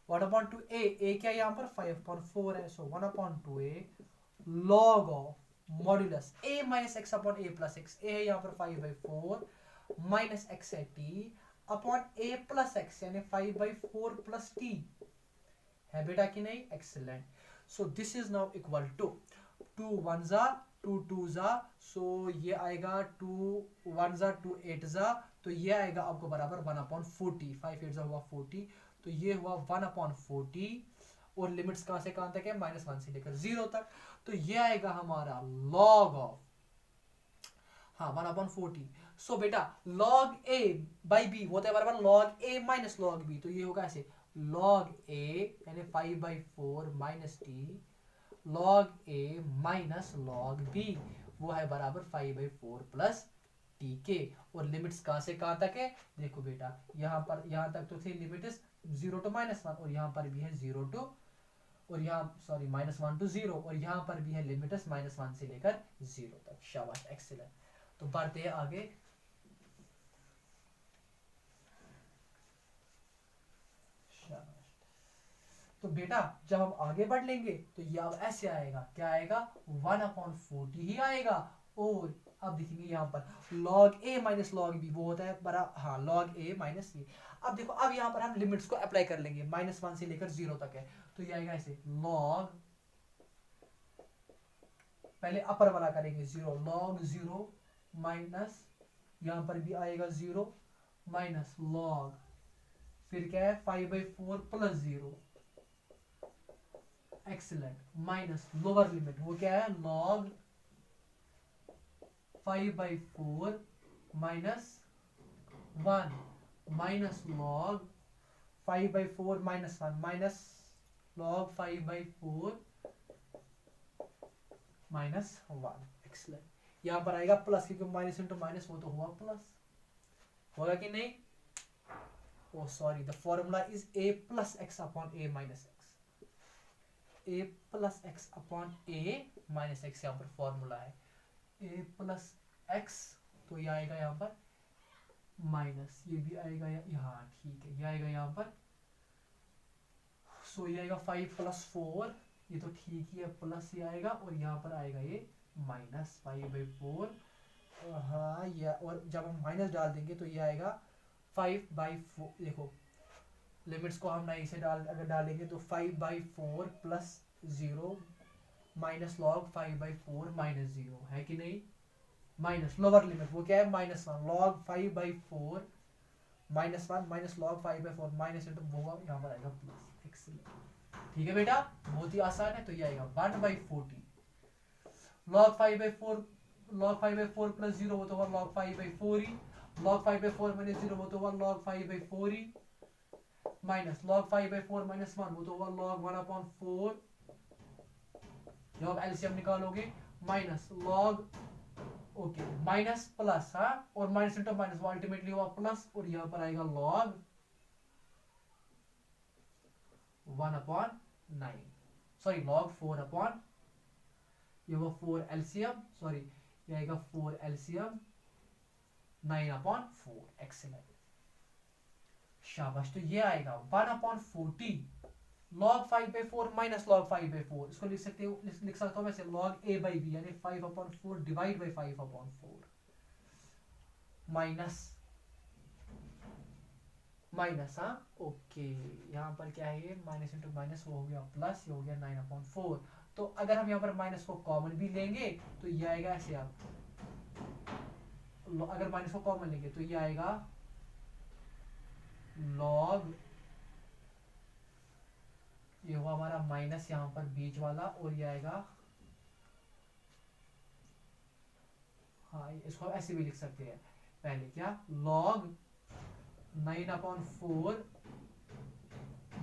1/2a क्या है यहाँ पर 5/4 है, सो 1/2a log of modulus a minus x upon a plus x, a है यहाँ पर 5/4 माइनस x है t upon a plus x यानी 5/4 प्लस t है बेटा कि नहीं। Excellent, so this is now equal to 2 1 जा 2 2 जा, सो ये आएगा 2 1 जा 2 8 जा, तो ये आएगा आपको बराबर 1/40, 5 8 जा हुआ 40, तो ये हुआ 1/40, और लिमिट्स कहां से कहां तक है, -1 से लेकर 0 तक, तो ये आएगा हमारा log ऑफ, हाँ 1/40, सो बेटा log a बाई b होता है बराबर log a minus log b, तो ये होगा ऐसे log a यानी 5/4 minus t log a minus log b, वो है बराबर 5/4 प्लस t के, और लिमिट्स कहां से कहां तक है, देखो बेटा यहाँ पर यहाँ तक तो थी लिमिट 0 to -1, और यहाँ पर भी है 0 to, और यहाँ सॉरी -1 to 0, और यहाँ पर भी है लिमिट -1 से लेकर 0 तक। शाबाश, एक्सीलेंट, तो बढ़ते हैं आगे। तो बेटा जब हम आगे बढ़ लेंगे तो ये अब ऐसे आएगा, क्या आएगा 1/40 ही आएगा, और अब देखेंगे यहाँ पर log a minus log b वो होता है बड़ा, हाँ log a माइनस ये। अब देखो अब यहाँ पर हम लिमिट्स को अप्लाई कर लेंगे, -1 से लेकर 0 तक है, तो ये आएगा ऐसे log, पहले अपर वाला करेंगे 0 log 0 माइनस यहाँ पर भी आएगा 0 माइनस log, फिर क्या है 5/4 plus 0, excellent, minus lower limit वो क्या है log 5/4 minus 1 minus log 5/4 minus 1 minus log 5/4 minus 1। Excellent, यहाँ पर आएगा प्लस, क्योंकि माइनस इंटू माइनस वो तो हुआ प्लस, होगा कि नहीं, oh sorry, the formula is a plus x upon a minus x, a plus x upon a minus x यहाँ पर फॉर्मूला है, a plus x, तो ये आएगा यहाँ पर माइनस, ये भी आएगा यहाँ, ठीक है, ये आएगा यहाँ पर, सो ये आएगा 5 + 4, ये तो ठीक ही है, प्लस ये आएगा, और यहाँ पर आएगा ये माइनस 5/4, हाँ ये, और जब हम माइनस डाल देंगे तो ये आएगा 5/4, देखो लिमिट्स को हम नहीं से अगर डालेंगे तो 5/4 प्लस 0 माइनस log 5/4 माइनस 0 है कि नहीं, माइनस लोअर लिमिट वो क्या है -1 log 5/4 minus 1 minus log 5/4 minus into वो यहाँ पर आएगा प्लस। एक्सीलेंट, ठीक है बेटा, बहुत ही आसान है, तो ये आएगा 1/40 log 5/4 log 5/4 प्लस 0 वो तो हुआ log 5/4 ही, log 5/4 माइनस 0 वो तो हुआ log 5/4 ही, माइनस log 5/4 माइनस 1 वो तो हुआ log 1/4, जब आप एलसीएम निकालोगे, minus log, okay, minus plus, हाँ, और माइनस इंटू माइनस वो अल्टीमेटली हुआ प्लस, और यहाँ पर आएगा log 1/9, सॉरी log 4 ये वो 4 एलसीएम, सॉरी ये आएगा 4 एलसीएम 9/4, एक्सीलेंट, शाबाश। तो ये आएगा 1/40 log 5/4 माइनस log 5/4, इसको लिख सकते हो, लिख सकता हूँ वैसे log a/b यानी 5/4 डिवाइड बाई 5/4 माइनस माइनस, हाँ, ओके, यहाँ पर क्या है, ये माइनस इंटू माइनस वो हो गया प्लस, ये हो गया 9/4। तो अगर हम यहाँ पर माइनस को कॉमन भी लेंगे तो ये आएगा ऐसे, आप अगर माइनस को कॉमन लेंगे तो ये आएगा log, ये हुआ हमारा माइनस यहाँ पर बीच वाला, और ये आएगा, हाँ, इसको ऐसे भी लिख सकते हैं, पहले क्या log 9/4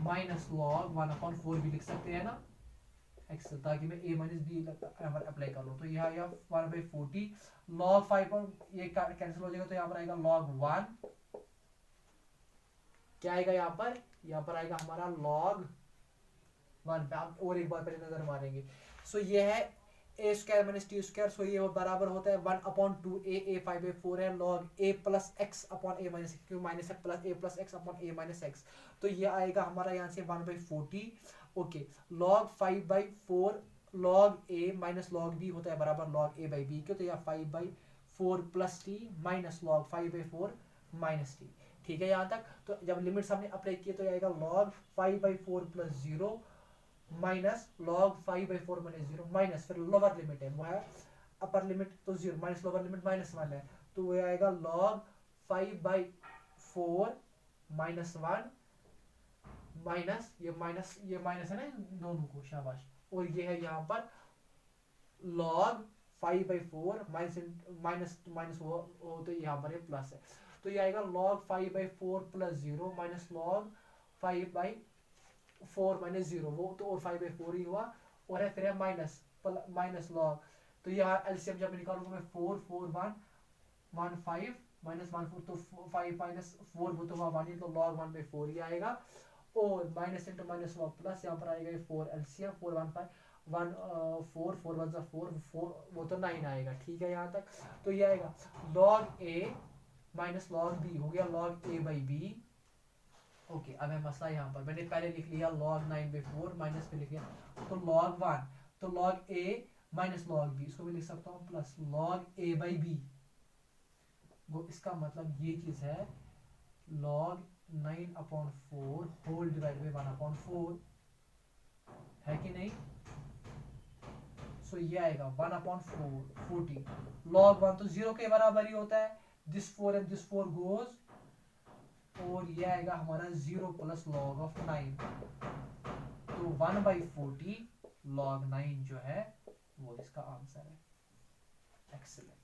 माइनस log 1/4 भी लिख सकते हैं ना, एक्सेल, ताकि मैं a माइनस बी अप्लाई कर लूँ। तो यहाँ 1/40 log 5 पर ये कैंसिल हो जाएगा, तो यहाँ पर आएगा log 1, क्या आएगा यहाँ पर आएगा हमारा log 1 पे। आप और एक बार पहले नजर मारेंगे, सो ये है a square minus t square, so ये बराबर होता है 1/2 a 5/4 है log a plus x upon a minus, क्यों माइनस है, plus a plus x upon a minus x, तो ये आएगा हमारा यहाँ से 1/40, okay, log 5/4 log a minus log b होता है बराबर log a/b के, तो यह 5/4 plus T minus log 5/4 minus T, ठीक है यहाँ तक। तो जब लिमिट हमने अप्लाई किए तो आएगा log 5/4 plus 0 minus log 5/4 minus 0 minus, फिर लोअर लिमिट है वो है, अपर लिमिट तो 0 माइनस लोअर लिमिट -1 है, तो वो आएगा log 5/4 माइनस 1 माइनस ये माइनस है ना दोनों को, शाबाश, और ये है यहाँ पर log 5/4 माइनस वो तो यहाँ पर ये प्लस है, तो ये आएगा log 5/4 plus 0 minus log 5/4 minus 0, वो तो और 5/4 ही हुआ, और है फिर है माइनस log, तो यहाँ एलसीएम जब निकालूंगा मैं 4 4 1 1 5 माइनस 1 4, तो 5 माइनस 4 वो तो हुआ 1, तो log 1/4 ही आएगा, और minus into minus log plus, यहाँ पर आएगा ये 4 एलसीएम 4 1 5 1 4 4 1 4 4 वो तो 9 आएगा, ठीक है यहाँ तक। तो ये आएगा log a minus log b हो गया log a/b, ओके। अब है मसला यहाँ पर, मैंने पहले लिख लिया log 9/4 माइनस पे लिख लिया, तो log 1, तो log a minus log b, इसको भी लिख सकता हूँ प्लस log a/b, वो इसका मतलब ये चीज है log 9/4 होल डिवाइड बाई 1/4 है कि नहीं, सो ये आएगा 1/40 log 1 तो 0 के बराबर ही होता है, दिस 4 एंड दिस 4 गोज, और ये आएगा हमारा 0 प्लस log ऑफ 9, तो 1/40 log 9 जो है वो इसका आंसर है, एक्सीलेंट।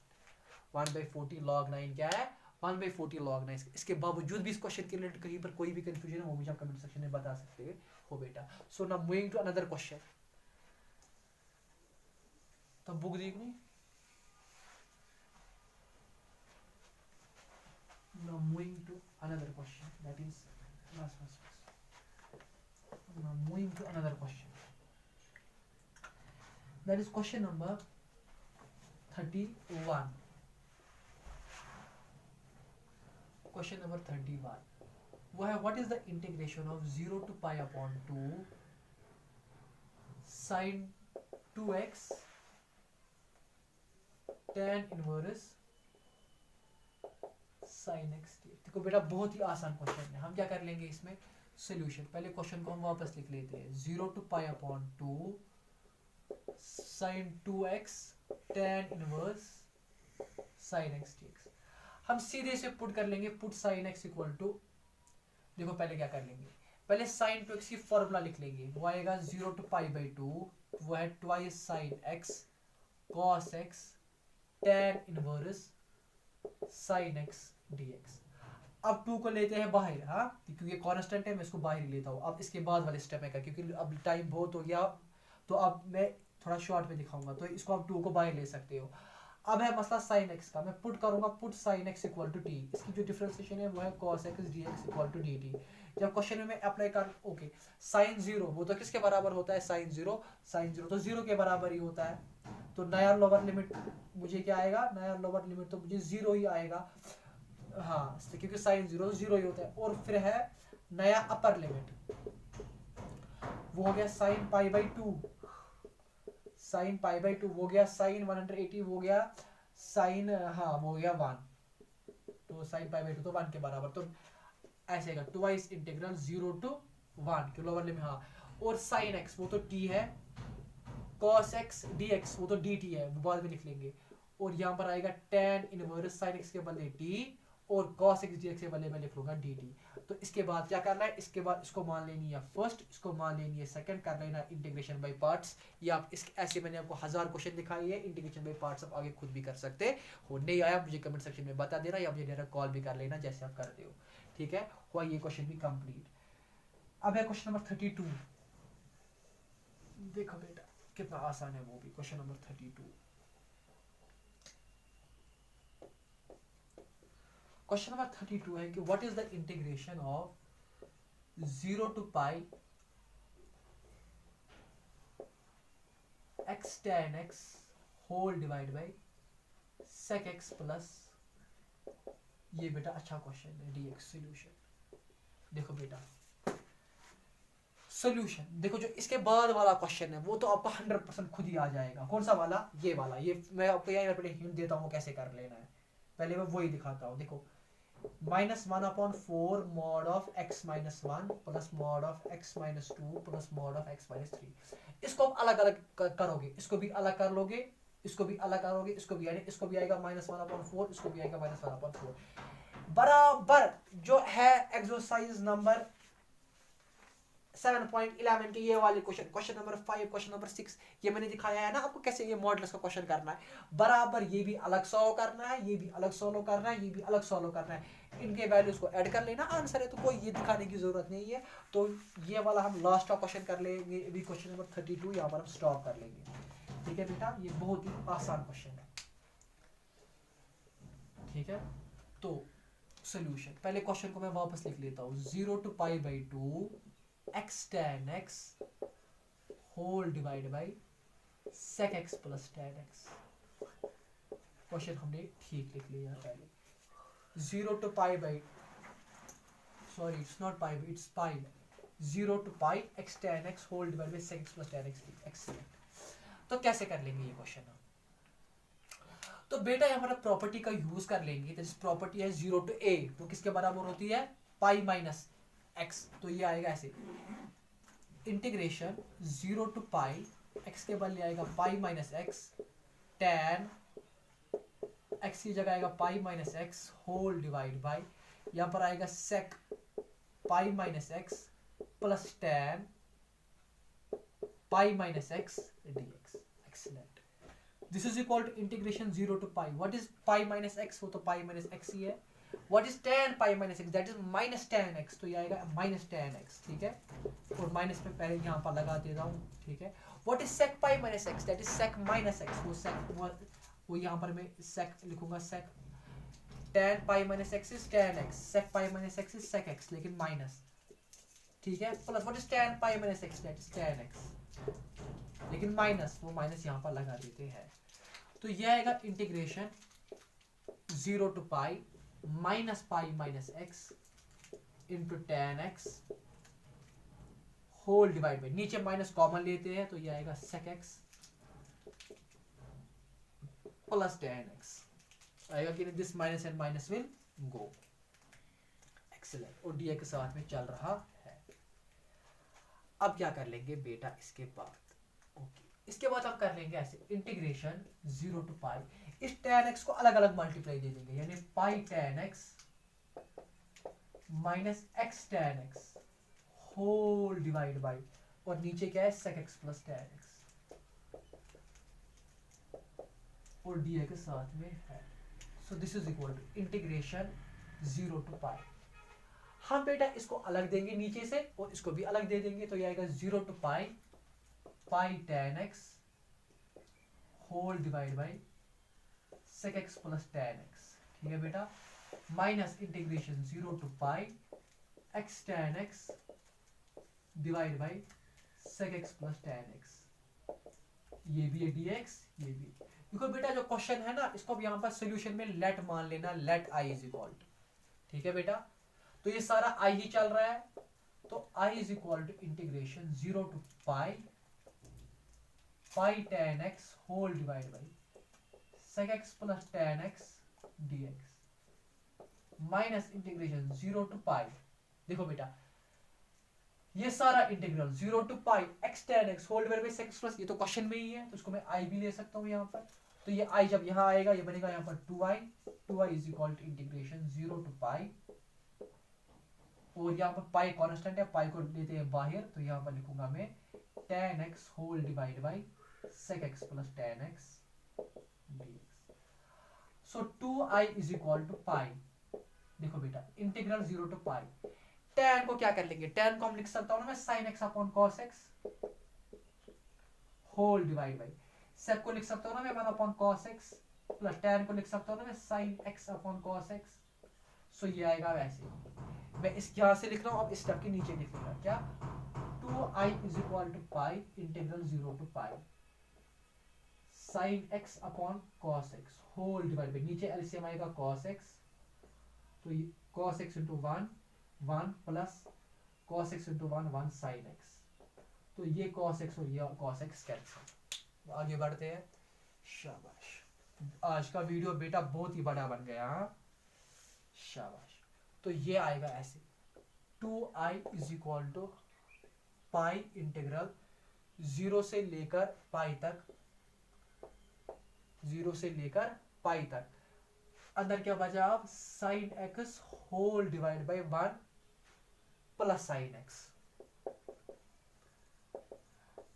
1/40 log 9 क्या है, 1/40 log 9। इसके बावजूद भी इस क्वेश्चन के रिलेटेड कहीं पर कोई भी कंफ्यूजन है वो मुझे आप कमेंट सेक्शन में बता सकते हो बेटा। So now moving to another question, तो बुक देख नहीं, now moving to another question, that is now moving to another question, that is question number 31, question number 31 वो है what is the integration of 0 to pi upon 2 sin 2x tan inverse sin x dx। देखो बेटा बहुत ही आसान क्वेश्चन है, हम क्या कर लेंगे इसमें सॉल्यूशन, पहले क्वेश्चन को हम वापस लिख लेते हैं, 0 to pi upon 2 sin 2x tan inverse sin x dx। हम सीधे से पुट कर लेंगे, put sin x equal to, देखो पहले क्या कर लेंगे, पहले sin 2x की फॉर्मूला लिख लेंगे, वो आएगा 0 to pi/2, वो है twice sin x cos x tan inverse sin x dx। अब 2 को लेते हैं बाहर, हाँ क्योंकि कांस्टेंट है मैं इसको बाहर ही लेता हूँ। अब इसके बाद वाले स्टेप है क्योंकि अब टाइम बहुत हो गया, तो अब मैं थोड़ा शॉर्ट में दिखाऊंगा, तो इसको आप 2 को बाहर ले सकते हो। अब है मसला sin x का, मैं पुट करूंगा, put sin x equal to t, इसकी जो डिफरेंशिएशन है वो है cos x dx equal to dt। जब क्वेश्चन में मैं अप्लाई कर ओके sin 0 वो तो किसके बराबर होता है, sin 0 तो 0 के बराबर ही होता है। तो नया लोअर लिमिट मुझे क्या आएगा, नया लोअर लिमिट तो मुझे 0 ही आएगा, हाँ क्योंकि sin 0 0 ही होता है। और फिर है नया अपर लिमिट, वो हो गया sin pi by 2, sin pi by 2 हो गया sin 180 हो गया sin, हाँ वो हो गया 1, तो sin पाई बाई 2 तो 1 के बराबर। तो ऐसे का ट्वाइस इंटीग्रल 0 टू 1 के लोअर लिमिट, हाँ। और sin x वो तो t है, cos x dx वो तो dt है, वो बाद में लिख लेंगे। और यहाँ पर आएगा tan इनवर्स sin x के बदले t और cos x dx के बदले मैं लिख लूंगा dt। तो इसके बाद क्या करना है, इसके बाद इसको मान लेनी है फर्स्ट, इसको मान लेनी है सेकंड, कर लेना इंटीग्रेशन बाय पार्ट्स। या आप इस ऐसे मैंने आपको 1000 क्वेश्चन दिखाई है, इंटीग्रेशन बाय पार्ट्स आप आगे खुद भी कर सकते हो। नहीं आया मुझे कमेंट सेक्शन में बता देना, या मुझे डायरेक्ट कॉल भी कर लेना जैसे आप करते हो, ठीक है। हुआ ये क्वेश्चन भी कंप्लीट। अब है क्वेश्चन नंबर 32, देखो बेटा कितना आसान है वो भी। क्वेश्चन नंबर 32, क्वेश्चन नंबर 32 है कि what is the integration of 0 to pi x tan x whole divide by sec x plus, ये बेटा अच्छा क्वेश्चन है, dx सॉल्यूशन। देखो बेटा सॉल्यूशन देखो, जो इसके बाद वाला क्वेश्चन है वो तो आपको 100% खुद ही आ जाएगा। कौन सा वाला, ये वाला, ये मैं आपको यहाँ पर हिंट देता हूँ कैसे कर लेना है, पहले मैं वही दिखाता हूँ। देखो -1/4 mod of x minus 1 plus mod of x minus 2 plus mod of x minus 3। इसको आप अलग अलग करोगे, इसको भी अलग कर लोगे, इसको भी अलग करोगे, इसको भी, यानी इसको भी आएगा -1/4, इसको भी आएगा -1/4 बराबर। जो है एक्सरसाइज नंबर 7.11 के ये वाले question, question number 5, question number 6, ये मैंने दिखाया है ना आपको कैसे ये मॉडल्स का क्वेश्चन करना है बराबर। ये भी अलग सॉल्व करना है, ये भी अलग सॉल्व करना है, ये भी अलग सॉल्व करना है, इनके वैल्यूज को ऐड कर लेना, आंसर है। तो कोई ये दिखाने की जरूरत नहीं है। तो ये वाला हम लास्ट का क्वेश्चन कर लेंगे, अभी क्वेश्चन नंबर 32 यहाँ पर हम स्टॉप कर लेंगे, ठीक है बेटा। ये बहुत ही आसान क्वेश्चन है, ठीक है। तो सोल्यूशन, पहले क्वेश्चन को मैं वापस लिख लेता हूँ, 0 to pi by 2 x tan x whole divide by sec x plus tan x। Question हमने ठीक लिख लिया पहले, 0 to pi by, sorry it's not pi, it's pi, 0 to pi x tan x whole divide by sec x plus tan x। Excellent. तो कैसे कर लेंगे ये क्वेश्चन हम, तो बेटा यहाँ पर प्रॉपर्टी का यूज कर लेंगे। तो प्रॉपर्टी है 0 टू a, तो किसके बराबर होती है, पाई माइनस x। तो ये आएगा ऐसे, इंटीग्रेशन 0 टू पाई x के बदले आएगा pi minus x tan x की जगह आएगा pi minus x whole divide by, यहाँ पर आएगा sec pi minus x plus tan pi minus x dx। Excellent. This is equal to integration 0 to pi, what is pi minus x, वो तो पाई माइनस x ही है। What is tan pi minus x? That is minus tan x, तो ये आएगा minus tan x, ठीक है। और माइनस पे पहले यहाँ पर लगा देता हूँ, ठीक है। What is sec pi minus x? That is sec minus x, वो sec वो यहाँ पर मैं sec लिखूंगा, sec tan pi minus x is tan x, sec pi minus x is sec x, लेकिन माइनस, ठीक है। Plus what is tan pi minus x? That is tan x, लेकिन माइनस, वो माइनस यहाँ पर लगा देते हैं। तो ये आएगा integration 0 to pi minus pi minus x into tan x whole divide by, नीचे माइनस कॉमन लेते हैं तो ये आएगा sec x plus tan x आएगा कि this minus and minus will go. Excellent. और डी के साथ में चल रहा है। अब क्या कर लेंगे बेटा इसके बाद, ओके इसके बाद हम कर लेंगे ऐसे, इंटीग्रेशन 0 टू पाई, इस tan x को अलग अलग मल्टीप्लाई दे देंगे, यानी pi tan x minus x tan x whole divide by, और नीचे क्या है sec x plus tan x। और dx साथ में है। So this is equal to integration 0 to pi. हम बेटा इसको अलग देंगे नीचे से और इसको भी अलग दे देंगे, तो ये आएगा 0 to pi pi tan x whole divide by sec x plus tan x। ठीक है बेटा, minus integration 0 to pi x tan x divide by sec x plus tan x। ये भी है dx, ये भी। देखो बेटा जो क्वेश्चन है ना, इसको अब यहाँ पर सोल्यूशन में लेट मान लेना, let i is equal to. ठीक है बेटा, तो ये सारा i ही चल रहा है, तो i is equal to integration 0 to pi pi tan x whole divide by sec x plus tan x dx minus integration 0 to pi. देखो बेटा ये सारा integral 0 to pi x tan x whole divide by sec x plus, ये तो क्वेश्चन में ही है, तो इसको मैं i भी ले सकता हूँ यहाँ पर। तो ये i जब यहाँ आएगा ये बनेगा यहाँ पर 2i is equal to integration 0 to pi, और यहाँ पर पाई कांस्टेंट है, पाई को लेते हैं बाहर, तो यहाँ पर लिखूंगा मैं tan x whole divide by sec x plus tan x dx। So 2i is equal to pi. देखो बेटा इंटीग्रल 0 टू पाई, tan को क्या कर लेंगे, tan को हम लिख सकता हूँ ना मैं sin x upon cos x whole divide by, sec को लिख सकता हूँ ना मैं 1 upon cos x, plus tan को लिख सकता हूँ ना मैं sin x upon cos x। So ये आएगा वैसे, मैं इस यहाँ से लिख रहा हूँ, अब इस स्टेप के नीचे लिखूंगा क्या, 2i is equal to pi integral 0 to pi sin x upon cos x whole divide by, नीचे एलसीएम आएगा cos x, तो ये cos x into 1 plus cos x into 1 sin x, तो ये cos x और ये cos x कैंसिल। आगे बढ़ते हैं, शाबाश। आज का वीडियो बेटा बहुत ही बड़ा बन गया, हाँ शाबाश। तो ये आएगा ऐसे 2i is equal to pi integral 0 से लेकर पाई तक, 0 से लेकर पाई तक, अंदर क्या बचा अब sin x whole divide by 1 plus sin x।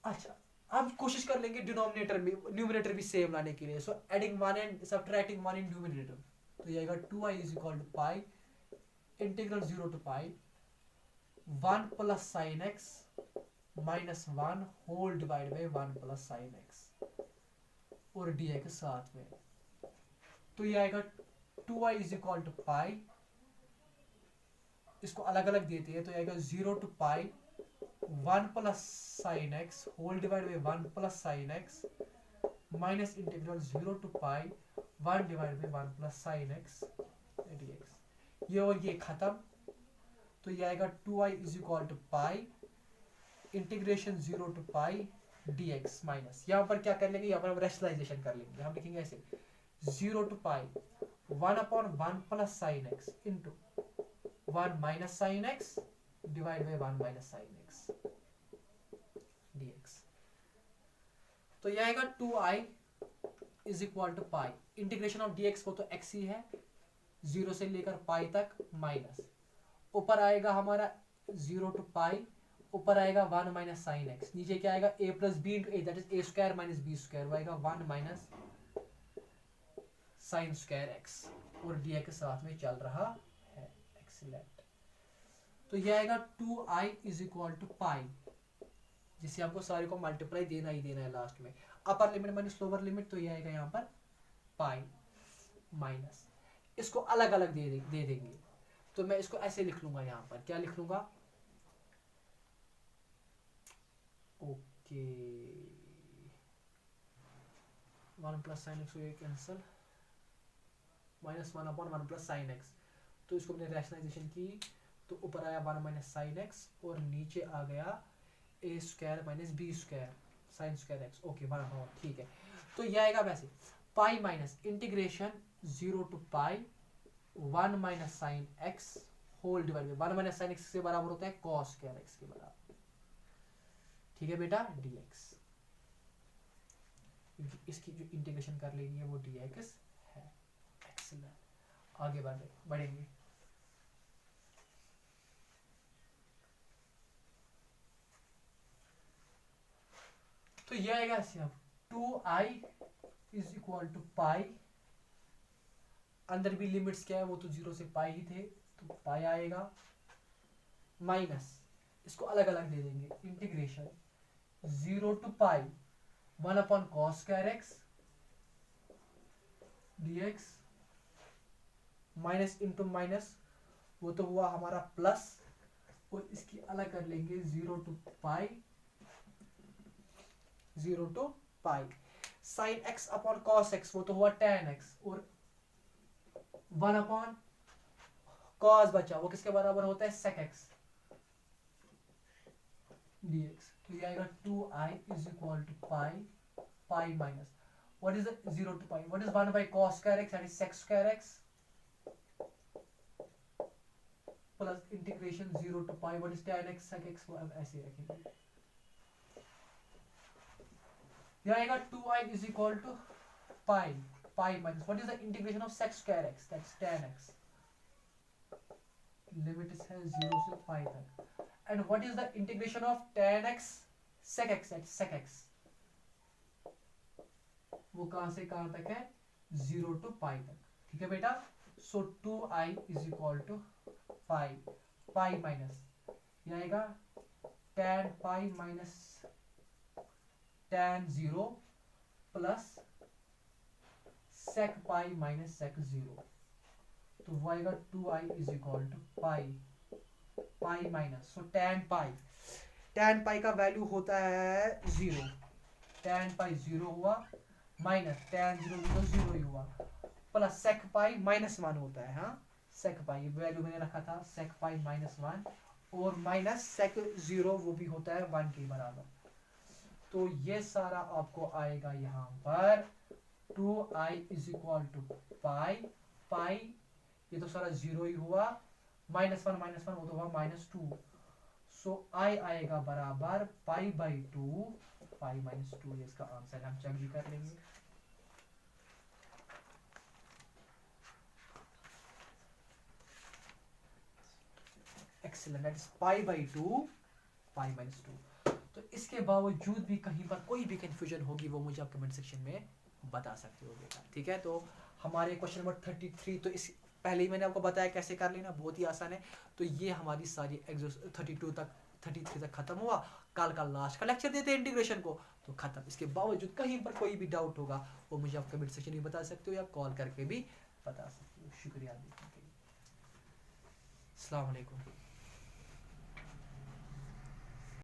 अच्छा अब कोशिश कर लेंगे डिनोमिनेटर में न्यूमरेटर भी सेम लाने के लिए, so adding 1 and subtracting 1 in numerator, तो ये आएगा 2i is equal to pi integral 0 to pi 1 plus sin x minus 1 whole divide by 1 plus sin x और dx साथ में, तो ये आएगा 2i इज इक्वल टू पाई, इसको अलग अलग देते हैं, तो ये आएगा 0 to pi 1 plus sin x whole divide by 1 plus sin x minus integral 0 to pi 1 divide by 1 plus sin x dx। ये और ये खत्म, तो ये आएगा 2i is equal to pi integration 0 to pi dx minus, यहाँ पर क्या कर लेंगे, यहाँ पर हम रैशनलाइजेशन कर लेंगे, हम लिखेंगे ऐसे 0 to pi 1 upon 1 plus sin x into 1 minus sin x divide by 1 minus sin x dx। तो ये आएगा 2i is equal to pi integration of dx को तो x ही है 0 से लेकर पाई तक, माइनस ऊपर आएगा हमारा 0 टू पाई, ऊपर आएगा 1 माइनस साइन एक्स, नीचे क्या आएगा a plus b into a, that is a square minus b square, वो आएगा 1 माइनस साइन स्क्वायर एक्स, और डी के साथ में चल रहा है। एक्सीलेंट। तो ये आएगा 2i इज इक्वल टू पाई, जिससे हमको सारे को मल्टीप्लाई देना ही देना है लास्ट में, अपर लिमिट माइनस लोअर लिमिट, तो ये आएगा यहाँ पर पाई माइनस, इसको अलग अलग दे देंगे, तो मैं इसको ऐसे लिख लूंगा, यहाँ पर क्या लिख लूंगा, ओके 1 प्लस साइन एक्स ये cancel, minus 1 upon 1 plus sine x, तो इसको मैंने रैशनलाइजेशन की, तो ऊपर आया 1 माइनस साइन एक्स और नीचे आ गया a square minus b square sine square x, okay 1 हाँ ठीक है। तो ये आएगा वैसे pi minus integration 0 to pi 1 minus sine x whole divide by 1 minus sine x के बराबर होता है कॉस स्क्वायर एक्स के बराबर, ठीक है बेटा dx, इसकी जो इंटीग्रेशन कर लेनी है वो dx है। एक्सीलेंट। आगे बढ़ेंगे। तो ये आएगा ऐसे अब 2i इज इक्वल टू पाई, अंदर भी लिमिट्स क्या है, वो तो 0 से पाई ही थे, तो पाई आएगा, माइनस इसको अलग अलग दे देंगे, integration 0 to pi 1 upon cos square x dx, minus into minus वो तो हुआ हमारा प्लस, और इसकी अलग कर लेंगे 0 to pi, 0 to pi, sine x upon cos x वो तो हुआ tan एक्स, और 1 अपॉन कॉस बचा वो किसके बराबर होता है, sec x dx, तो ये आएगा 2i is equal to pi, pi minus what is the 0 to pi, what is 1 by cos square x, that is sec square x, plus integration 0 to pi what is tan x sec x, वो हम ऐसे रखेंगे, ये आएगा 2i is equal to pi, pi minus what is the integration of sec square x, that's tan x, limit है 0 से pi तक, and what is the integration of tan x sec x, that's sec x, वो कहां से कहां तक है, 0 टू पाई तक, ठीक है बेटा। So 2i is equal to pi, pi minus ये आएगा tan पाई माइनस tan 0 प्लस sec पाई माइनस sec 0, तो वो आएगा 2i is equal to pi, pi minus, so tan पाई का वैल्यू होता है 0, tan पाई 0 हुआ, माइनस tan 0 0 ही हुआ, प्लस sec पाई माइनस 1 होता है, हाँ sec पाई वैल्यू मैंने रखा था sec पाई माइनस 1, और माइनस sec 0 वो भी होता है 1 के बराबर, तो ये सारा आपको आएगा यहाँ पर 2i is equal to pi, पाई ये तो सारा 0 ही हुआ, माइनस 1 वो तो हुआ -2, सो i आएगा बराबर पाई बाई 2, पाई माइनस 2, ये इसका आंसर हम चेक भी कर लेंगे। Excellent, that is pi by 2, pi minus 2। तो इसके बावजूद भी कहीं पर कोई भी कंफ्यूजन होगी वो मुझे आप कमेंट सेक्शन में बता सकते हो बेटा, ठीक है। तो हमारे क्वेश्चन नंबर 33 तो इस पहले ही मैंने आपको बताया कैसे कर लेना, बहुत ही आसान है। तो ये हमारी सारी 32 तक 33 तक खत्म हुआ, कल का लास्ट का लेक्चर देते हैं इंटीग्रेशन को, तो खत्म। इसके बावजूद कहीं पर कोई भी डाउट होगा वो मुझे आप कमेंट सेक्शन में बता सकते हो या कॉल करके भी बता सकते हो। शुक्रिया देखने के लिए। अस्सलाम वालेकुम।